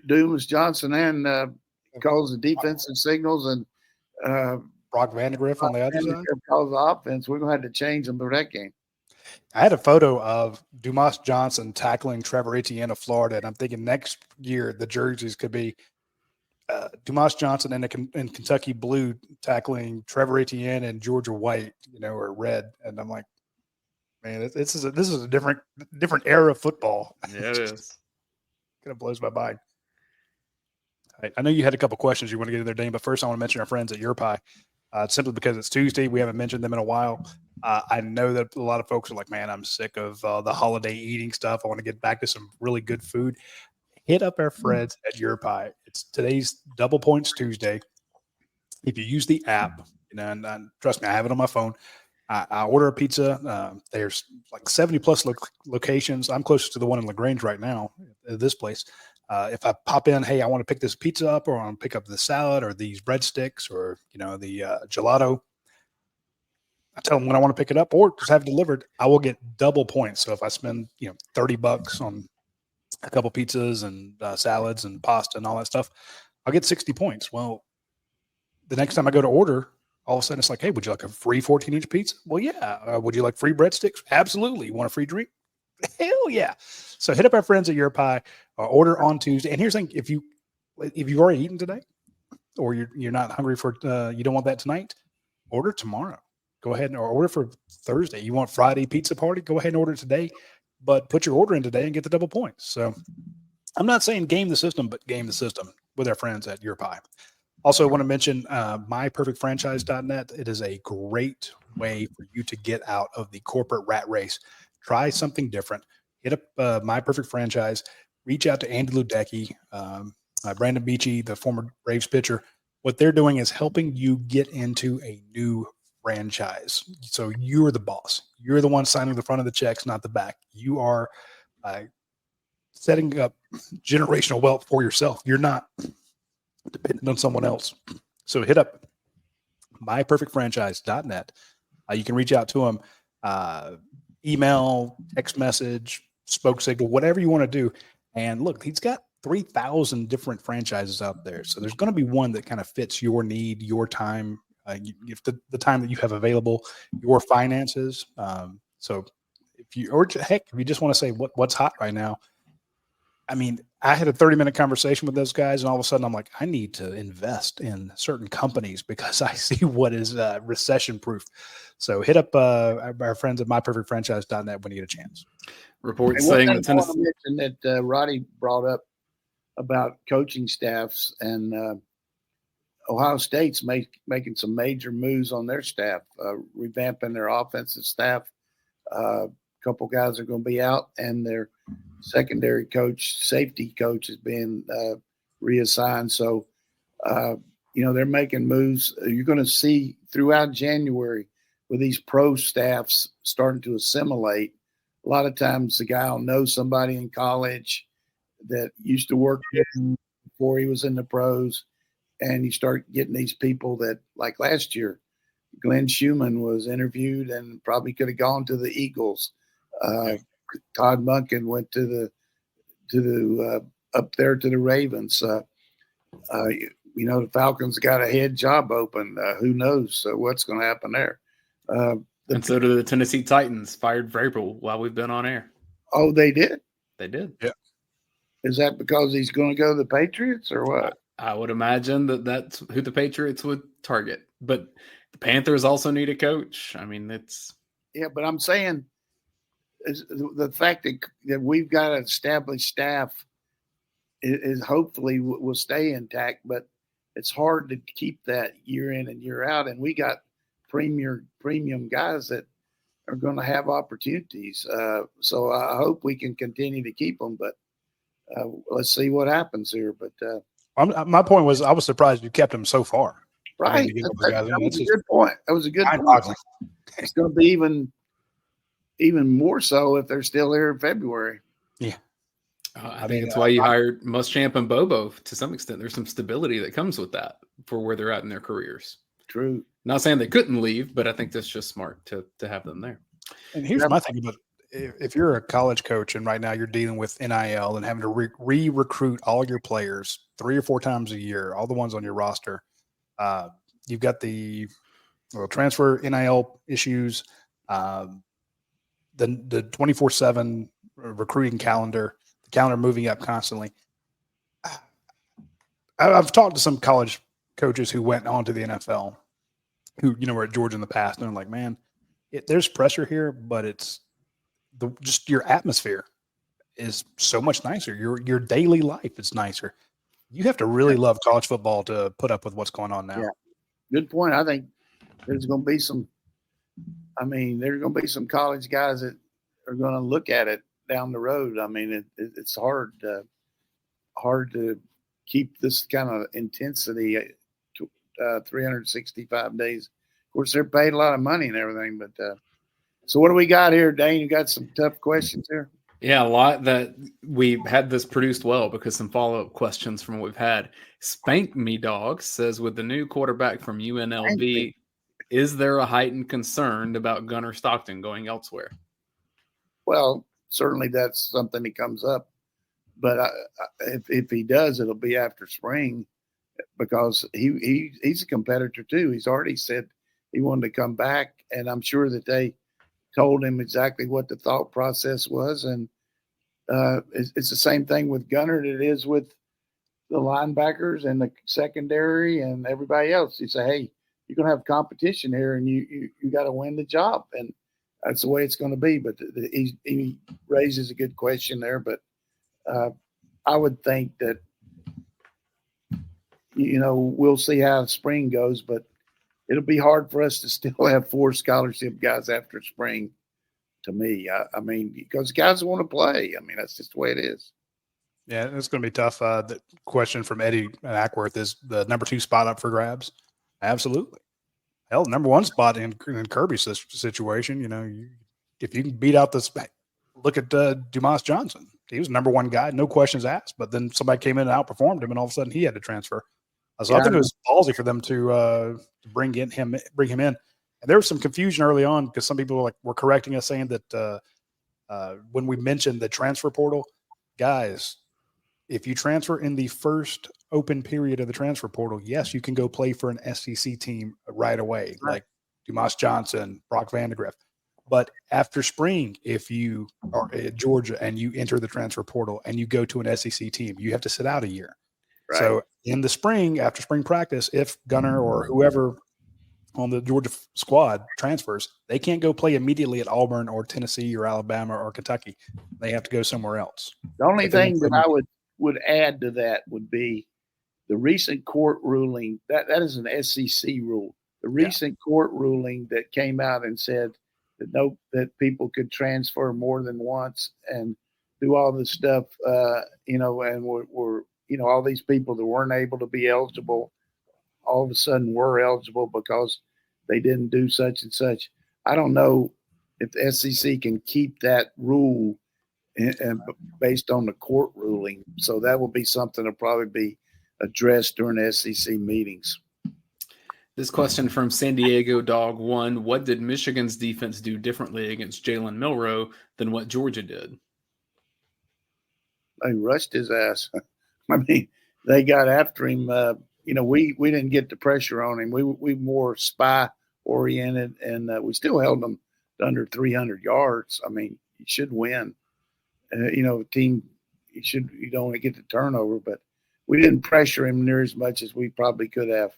Dumas Johnson and calls the defensive signals, and Brock Vandegrift on the other side. Calls the offense. We're going to have to change them for that game. I had a photo of Dumas Johnson tackling Trevor Etienne of Florida, and I'm thinking next year the jerseys could be Dumas Johnson in Kentucky blue tackling Trevor Etienne and Georgia white, or red. And I'm like, man, this is a different era of football. Yeah, it is. Kind of blows my mind. I know you had a couple questions you want to get in there, Dane, but first I want to mention our friends at Your Pie. Simply because it's Tuesday, we haven't mentioned them in a while. I know that a lot of folks are like, man, I'm sick of the holiday eating stuff. I want to get back to some really good food. Hit up our friends at Your Pie. It's today's Double Points Tuesday. If you use the app, and trust me, I have it on my phone. I order a pizza. There's like 70 plus locations. I'm closest to the one in LaGrange right now, this place. If I pop in, hey, I want to pick this pizza up, or I want to pick up the salad or these breadsticks or, the gelato, I tell them when I want to pick it up or just have it delivered, I will get double points. So if I spend, $30 on a couple pizzas and salads and pasta and all that stuff, I'll get 60 points. Well, the next time I go to order, all of a sudden it's like, hey, would you like a free 14-inch pizza? Well, yeah. Would you like free breadsticks? Absolutely. You want a free drink? Hell yeah. So hit up our friends at Your Pie, order on Tuesday. And here's the thing, if you've already eaten today or you're not hungry for you don't want that tonight, order tomorrow. Go ahead or order for Thursday. You want Friday pizza party? Go ahead and order today, but put your order in today and get the double points. So I'm not saying game the system, but game the system with our friends at Your Pie. Also, I want to mention myperfectfranchise.net. It is a great way for you to get out of the corporate rat race. Try something different. Hit up My Perfect Franchise. Reach out to Andy Ludecky, Brandon Beachy, the former Braves pitcher. What they're doing is helping you get into a new franchise. So you're the boss. You're the one signing the front of the checks, not the back. You are setting up generational wealth for yourself. You're not dependent on someone else. So hit up myperfectfranchise.net. You can reach out to them, email, text message, spoke signal, whatever you want to do. And look, he's got 3,000 different franchises out there. So there's going to be one that kind of fits your need, your time, if the time that you have available, your finances. So if you just want to say what's hot right now, I mean, I had a 30-minute conversation with those guys, and all of a sudden I'm like, I need to invest in certain companies because I see what is recession-proof. So hit up our friends at myperfectfranchise.net when you get a chance. Reports saying that Tennessee. I want to mention that Radi brought up about coaching staffs, and Ohio State's making some major moves on their staff, revamping their offensive staff. A couple guys are going to be out, and their secondary coach, safety coach, is being reassigned. So, they're making moves. You're going to see throughout January with these pro staffs starting to assimilate. A lot of times the guy will know somebody in college that used to work with him before he was in the pros. And you start getting these people that, like last year, Glenn Schumann was interviewed and probably could have gone to the Eagles. Todd Monken went to the up there to the Ravens. The Falcons got a head job open. Who knows what's going to happen there? And so do the Tennessee Titans. Fired Vrabel while we've been on air. Oh, they did? They did. Yeah. Is that because he's going to go to the Patriots or what? I would imagine that's who the Patriots would target. But the Panthers also need a coach. I mean, yeah, but I'm saying is the fact that we've got an established staff is hopefully will stay intact, but it's hard to keep that year in and year out. And we got premium guys that are going to have opportunities. So I hope we can continue to keep them, but let's see what happens here. But my point was, I was surprised you kept him so far. Right. That was a good point. That was a good point. It's going to be even more so if they're still here in February. Yeah. I think that's why you hired Muschamp and Bobo to some extent. There's some stability that comes with that for where they're at in their careers. True. Not saying they couldn't leave, but I think that's just smart to have them there. And here's my thing about if you're a college coach and right now you're dealing with NIL and having to re-recruit all your players 3 or 4 times a year, all the ones on your roster, you've got the transfer NIL issues, the 24/7 recruiting calendar, the calendar moving up constantly. I've talked to some college coaches who went on to the NFL who, were at Georgia in the past, and they're like, man, there's pressure here, but it's just your atmosphere is so much nicer. Your daily life is nicer. You have to really love college football to put up with what's going on now. Yeah. Good point. I think there's going to be some college guys that are going to look at it down the road. I mean, it's hard to keep this kind of intensity 365 days. Of course, they're paid a lot of money and everything, but so what do we got here, Dane? You got some tough questions here? Yeah, a lot that we had this produced well because some follow-up questions from what we've had. Spank Me Dog says, with the new quarterback from UNLV, is there a heightened concern about Gunnar Stockton going elsewhere? Well, certainly that's something that comes up. But if he does, it'll be after spring because he's a competitor too. He's already said he wanted to come back, and I'm sure that they told him exactly what the thought process was. And it's the same thing with Gunnar that it is with the linebackers and the secondary and everybody else. You say, hey, you're going to have competition here, and you got to win the job. And that's the way it's going to be. But he raises a good question there. But I would think that, we'll see how spring goes, but it'll be hard for us to still have 4 scholarship guys after spring, to me. I mean, because guys want to play. I mean, that's just the way it is. Yeah, it's going to be tough. The question from Eddie Ackworth is the number 2 spot up for grabs? Absolutely. Hell, number 1 spot in Kirby's situation, if you can beat out this – look at Dumas Johnson. He was number 1 guy, no questions asked, but then somebody came in and outperformed him, and all of a sudden he had to transfer. So I think it was ballsy for them to bring him in. And there was some confusion early on because some people were correcting us saying that when we mentioned the transfer portal, guys, if you transfer in the first open period of the transfer portal, yes, you can go play for an SEC team right away, like Dumas Johnson, Brock Vandegrift. But after spring, if you are at Georgia and you enter the transfer portal and you go to an SEC team, you have to sit out a year. Right. So in the spring, after spring practice, if Gunnar or whoever on the Georgia squad transfers, they can't go play immediately at Auburn or Tennessee or Alabama or Kentucky. They have to go somewhere else. The only thing that I would add to that would be the recent court ruling. That is an SEC rule. The recent court ruling that came out and said that people could transfer more than once and do all this stuff, and we're all these people that weren't able to be eligible all of a sudden were eligible because they didn't do such and such. I don't know if the SEC can keep that rule based on the court ruling. So that will be something that'll probably be addressed during SEC meetings. This question from San Diego Dog 1. What did Michigan's defense do differently against Jalen Milroe than what Georgia did? They rushed his ass. I mean, they got after him. We didn't get the pressure on him. We more spy oriented, and we still held them to under 300 yards. I mean, you should win. Team, you don't want to get the turnover, but we didn't pressure him near as much as we probably could have.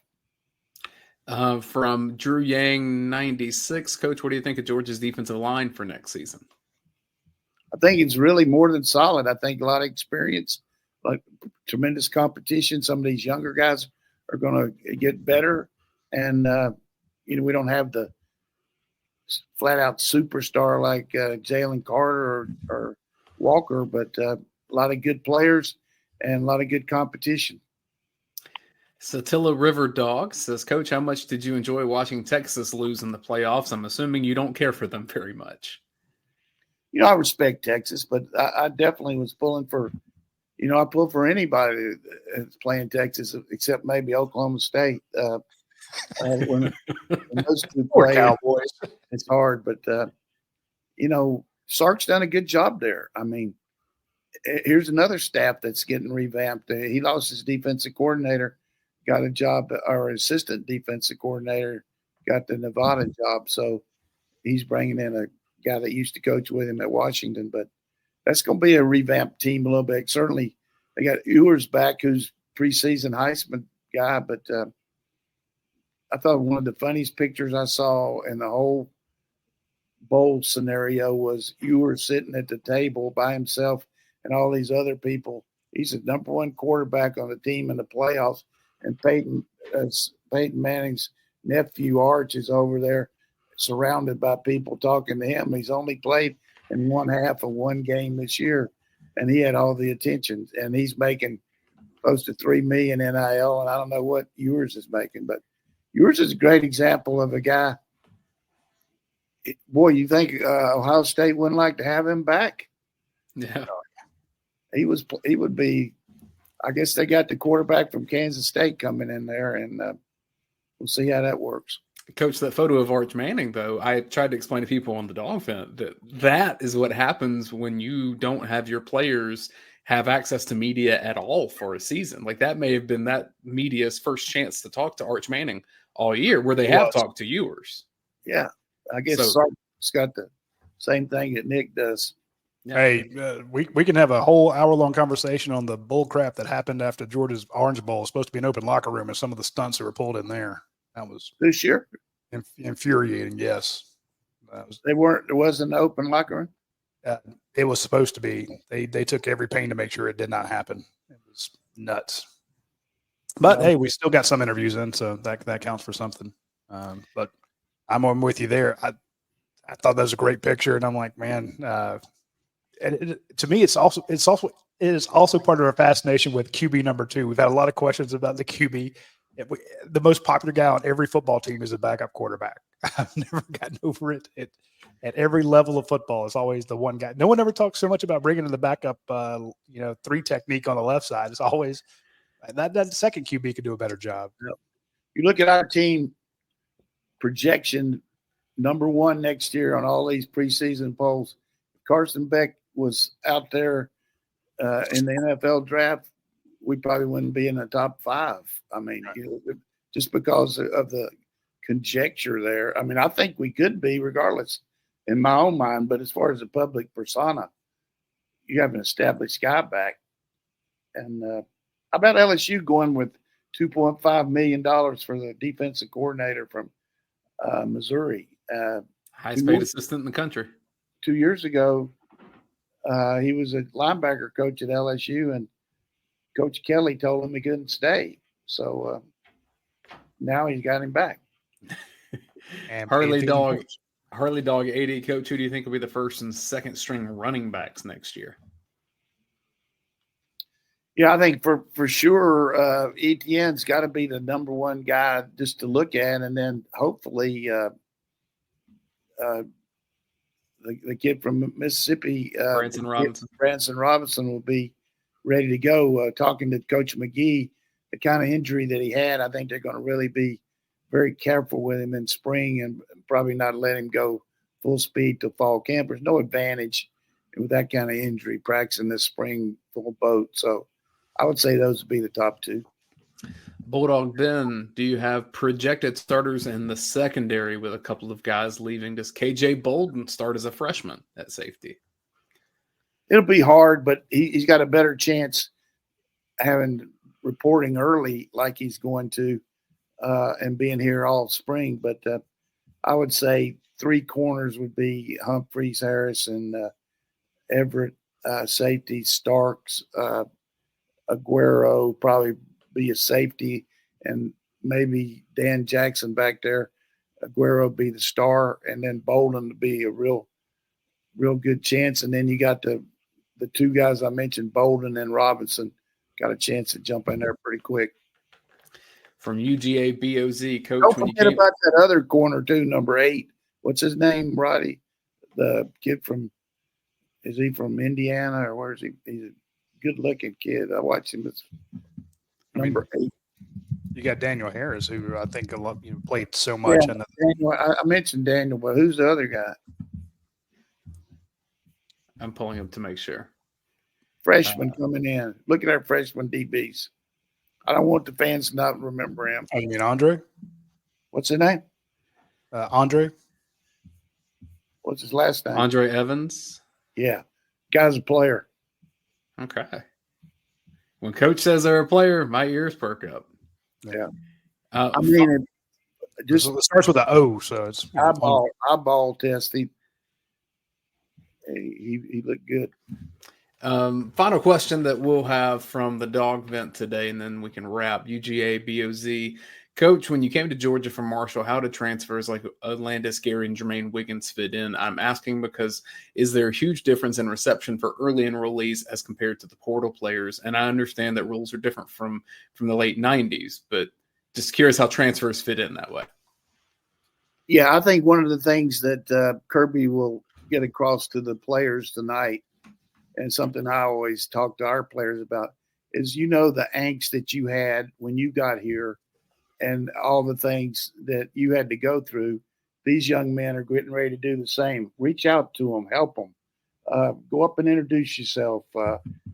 From Drew Yang 96, Coach, what do you think of Georgia's defensive line for next season? I think it's really more than solid. I think a lot of experience, like tremendous competition. Some of these younger guys are going to get better, and we don't have the flat out superstar like Jalen Carter or Walker, but a lot of good players and a lot of good competition. Satilla River Dog says, Coach, how much did you enjoy watching Texas lose in the playoffs? I'm assuming you don't care for them very much. I respect Texas, but I definitely was pulling for, I pull for anybody that's playing Texas except maybe Oklahoma State. When those two play, Cowboys. it's hard, but Sark's done a good job there. I mean, here's another staff that's getting revamped. He lost his defensive coordinator, got a job, or assistant defensive coordinator, got the Nevada job. So he's bringing in a guy that used to coach with him at Washington. But that's going to be a revamped team a little bit. Certainly, they got Ewers back, who's preseason Heisman guy. But I thought one of the funniest pictures I saw in the whole bowl scenario was Ewers sitting at the table by himself and all these other people. He's the number one quarterback on the team in the playoffs. And Peyton Manning's nephew, Arch, is over there surrounded by people talking to him. He's only played in one half of one game this year, and he had all the attention. And he's making close to $3 million NIL, and I don't know what Ewers is making. But Ewers is a great example of a guy. Boy, you think Ohio State wouldn't like to have him back? Yeah. He would be. I guess they got the quarterback from Kansas State coming in there, and we'll see how that works. Coach, that photo of Arch Manning, though, I tried to explain to people on the dog fin that is what happens when you don't have your players have access to media at all for a season. Like, that may have been that media's first chance to talk to Arch Manning all year, where they have talked to Ewers. Yeah, I guess Sark's got the same thing that Nick does. Yeah. Hey, we can have a whole hour-long conversation on the bull crap that happened after Georgia's Orange Bowl. It's supposed to be an open locker room, and some of the stunts that were pulled in there. That was this year infuriating. Yes, there wasn't an open locker room. It was supposed to be. They took every pain to make sure it did not happen. It was nuts. But hey, we still got some interviews in, so that counts for something. But I'm with you there. I thought that was a great picture, and I'm like, man. To me, it is also part of our fascination with QB number 2. We've had a lot of questions about the QB. The most popular guy on every football team is a backup quarterback. I've never gotten over it. At every level of football, it's always the one guy. No one ever talks so much about bringing in the backup, 3 technique on the left side. It's always that second QB could do a better job. You look at our team projection, number 1 next year on all these preseason polls. Carson Beck was out there in the NFL draft, we probably wouldn't be in the top 5. I mean, just because of the conjecture there. I mean, I think we could be regardless in my own mind, but as far as the public persona, you have an established guy back. And how about LSU going with $2.5 million for the defensive coordinator from Missouri? Highest paid assistant in the country. 2 years ago, he was a linebacker coach at LSU, and Coach Kelly told him he couldn't stay. So now he's got him back. And Harley Dog 80, Coach, who do you think will be the first and second string running backs next year? Yeah, I think for sure Etienne's got to be the number 1 guy just to look at, and then hopefully the kid from Mississippi, Branson Robinson will be ready to go. Talking to Coach McGee, the kind of injury that he had, I think they're going to really be very careful with him in spring and probably not let him go full speed to fall camp. There's no advantage with that kind of injury practicing this spring full boat. So I would say those would be the top 2. Bulldog Ben, do you have projected starters in the secondary with a couple of guys leaving? Does KJ Bolden start as a freshman at safety? It'll be hard, but he's got a better chance having reporting early like he's going to and being here all spring. But I would say 3 corners would be Humphreys, Harris, and Everett. Safety, Starks, Aguero, probably be a safety, and maybe Dan Jackson back there. Aguero be the star, and then Bolden to be a real good chance. And then you got the 2 guys I mentioned, Bolden and Robinson, got a chance to jump in there pretty quick. From UGA BOZ, Coach. Don't forget about that other corner too, number 8. What's his name, Roddy? The kid is he from Indiana or where is he? He's a good-looking kid. I watched him as number 8. You got Daniel Harris, who I think played so much. Yeah, Daniel, I mentioned Daniel, but who's the other guy? I'm pulling them to make sure. Freshman coming in. Look at our freshman DBs. I don't want the fans to not remember him. Oh, you mean Andre? What's his name? Andre? What's his last name? Andre Evans. Yeah. Guy's a player. Okay. When coach says they're a player, my ears perk up. Yeah. I mean, it starts with an O, so it's eyeball test. He looked good. Final question that we'll have from the dog vent today, and then we can wrap. UGA BOZ. Coach, when you came to Georgia from Marshall, how did transfers like Landis, Gary, and Jermaine Wiggins fit in? I'm asking because is there a huge difference in reception for early enrollees as compared to the portal players? And I understand that rules are different from the late 90s, but just curious how transfers fit in that way. Yeah, I think one of the things that Kirby will get across to the players tonight, and something I always talk to our players about, is the angst that you had when you got here and all the things that you had to go through. These young men are getting ready to do the same. Reach out to them, help them. Go up and introduce yourself.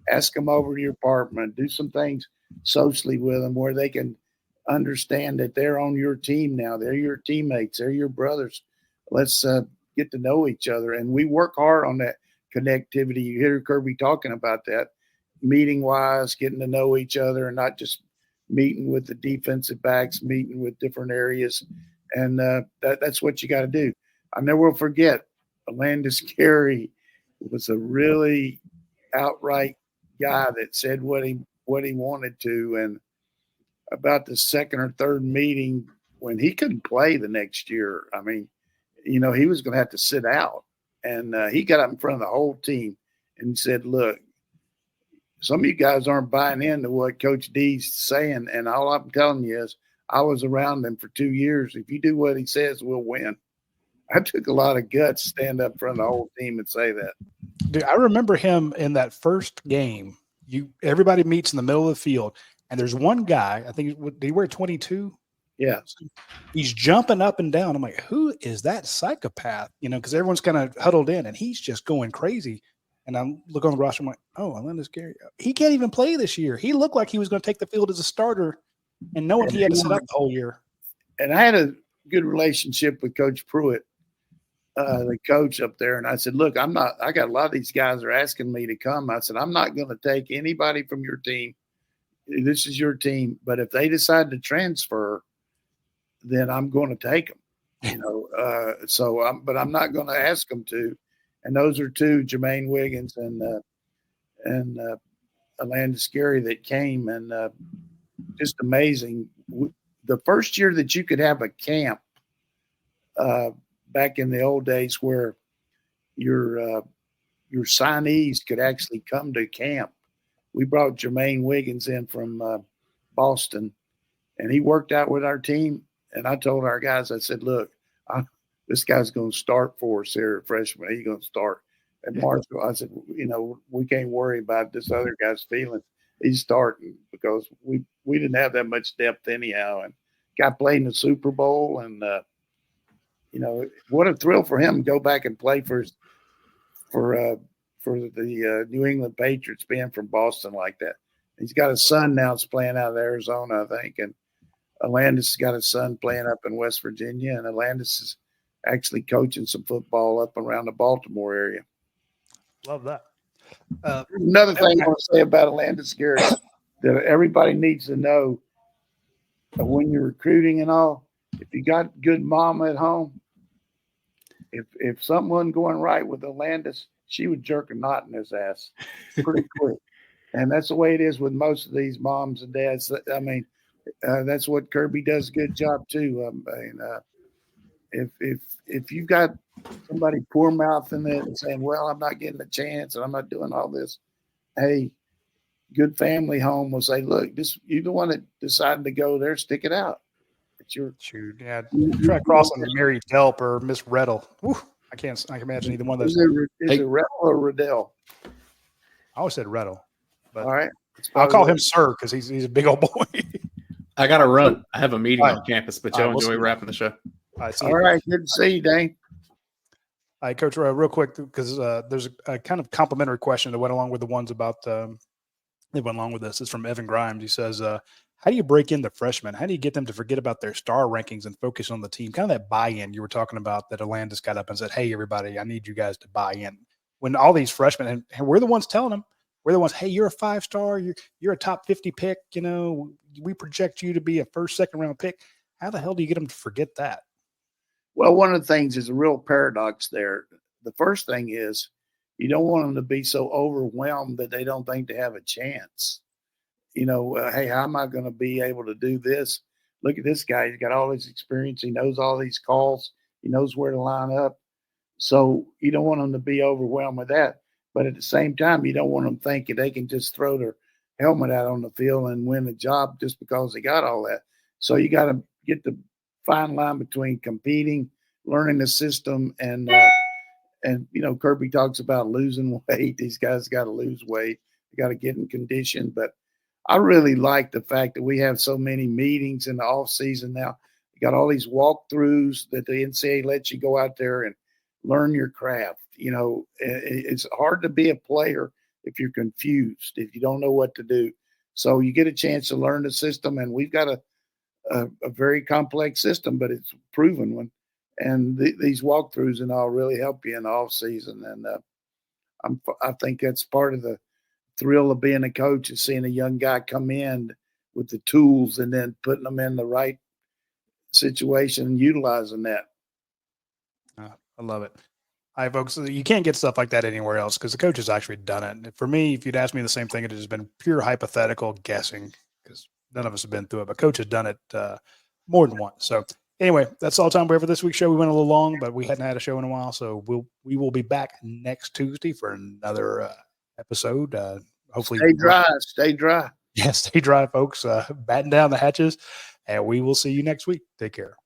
Ask them over to your apartment. Do some things socially with them where they can understand that they're on your team now. They're your teammates. They're your brothers. Let's get to know each other. And we work hard on that connectivity. You hear Kirby talking about that, meeting-wise, getting to know each other and not just meeting with the defensive backs, meeting with different areas. And that's what you got to do. I never will forget, Landis Gary was a really outright guy that said what he wanted to. And about the second or third meeting, when he couldn't play the next year, I mean, he was going to have to sit out. And he got up in front of the whole team and said, look, some of you guys aren't buying into what Coach D's saying. And all I'm telling you is I was around him for 2 years. If you do what he says, we'll win. I took a lot of guts to stand up in front of the whole team and say that. Dude, I remember him in that first game. Everybody meets in the middle of the field, and there's one guy, I think, did he wear 22? Yeah. He's jumping up and down. I'm like, who is that psychopath? Because everyone's kind of huddled in, and he's just going crazy. And I look on the roster, I'm like, oh, Landis Gary. He can't even play this year. He looked like he was going to take the field as a starter, and knowing he had to sit up the whole year. And I had a good relationship with Coach Pruitt, the coach up there. And I said, look, I got a lot of these guys are asking me to come. I said, I'm not going to take anybody from your team. This is your team. But if they decide to transfer, then I'm going to take them, but I'm not going to ask them to. And those are two, Jermaine Wiggins and Landis Gary, that came, and just amazing. The first year that you could have a camp back in the old days where your signees could actually come to camp, we brought Jermaine Wiggins in from Boston, and he worked out with our team. And I told our guys, I said, look, this guy's going to start for us here at freshman. He's going to start. And Marshall, I said, we can't worry about this other guy's feelings. He's starting because we didn't have that much depth anyhow. And guy played in the Super Bowl, and what a thrill for him to go back and play for the New England Patriots, being from Boston like that. He's got a son now that's playing out of Arizona, I think, and Landis has got a son playing up in West Virginia, and Landis is actually coaching some football up around the Baltimore area. Love that. Another thing I want to say about Landis Gary that everybody needs to know, when you're recruiting and all, if you got good mama at home, if something wasn't going right with Landis, she would jerk a knot in his ass pretty quick. And that's the way it is with most of these moms and dads. I mean, that's what Kirby does a good job too. If you've got somebody poor mouthing it and saying, well, I'm not getting a chance and I'm not doing all this, hey, good family home will say, look, you're the one that decided to go there, stick it out. It's your shoot. Yeah, try crossing Mary Delp or Miss Reddle. Whew, I can imagine either one of those. Is it Reddle or Riddell? I always said Reddle. But all right. I'll call him sir because he's a big old boy. I got to run. I have a meeting on campus, but y'all enjoy wrapping the show. All right. Good to see you, Dayne. All right, Coach, real quick, because there's a kind of complimentary question that went along with the ones about they went along with this. It's from Evan Grimes. He says, how do you break in the freshmen? How do you get them to forget about their star rankings and focus on the team? Kind of that buy-in you were talking about that Alandis got up and said, hey, everybody, I need you guys to buy in. When all these freshmen, and we're the ones telling them, we're the ones, hey, you're a 5-star, you're a top 50 pick, we project you to be a first, second round pick. How the hell do you get them to forget that? Well, one of the things is a real paradox there. The first thing is you don't want them to be so overwhelmed that they don't think they have a chance. Hey, how am I going to be able to do this? Look at this guy. He's got all this experience. He knows all these calls. He knows where to line up. So you don't want them to be overwhelmed with that. But at the same time, you don't want them thinking they can just throw their helmet out on the field and win a job just because they got all that. So you got to get the fine line between competing, learning the system, and Kirby talks about losing weight. These guys got to lose weight. They got to get in condition. But I really like the fact that we have so many meetings in the off season now. You got all these walkthroughs that the NCAA lets you go out there and learn your craft. It's hard to be a player if you're confused, if you don't know what to do. So you get a chance to learn the system, and we've got a very complex system, but it's a proven one. And these walkthroughs and all really help you in the off season. And I think that's part of the thrill of being a coach, is seeing a young guy come in with the tools and then putting them in the right situation and utilizing that. I love it. All right, folks, you can't get stuff like that anywhere else because the coach has actually done it. For me, if you'd asked me the same thing, it has been pure hypothetical guessing because none of us have been through it, but coach has done it more than once. So anyway, that's all the time we have for this week's show. We went a little long, but we hadn't had a show in a while, so we will be back next Tuesday for another episode. Hopefully, stay dry. Yeah, stay dry, folks. Batten down the hatches, and we will see you next week. Take care.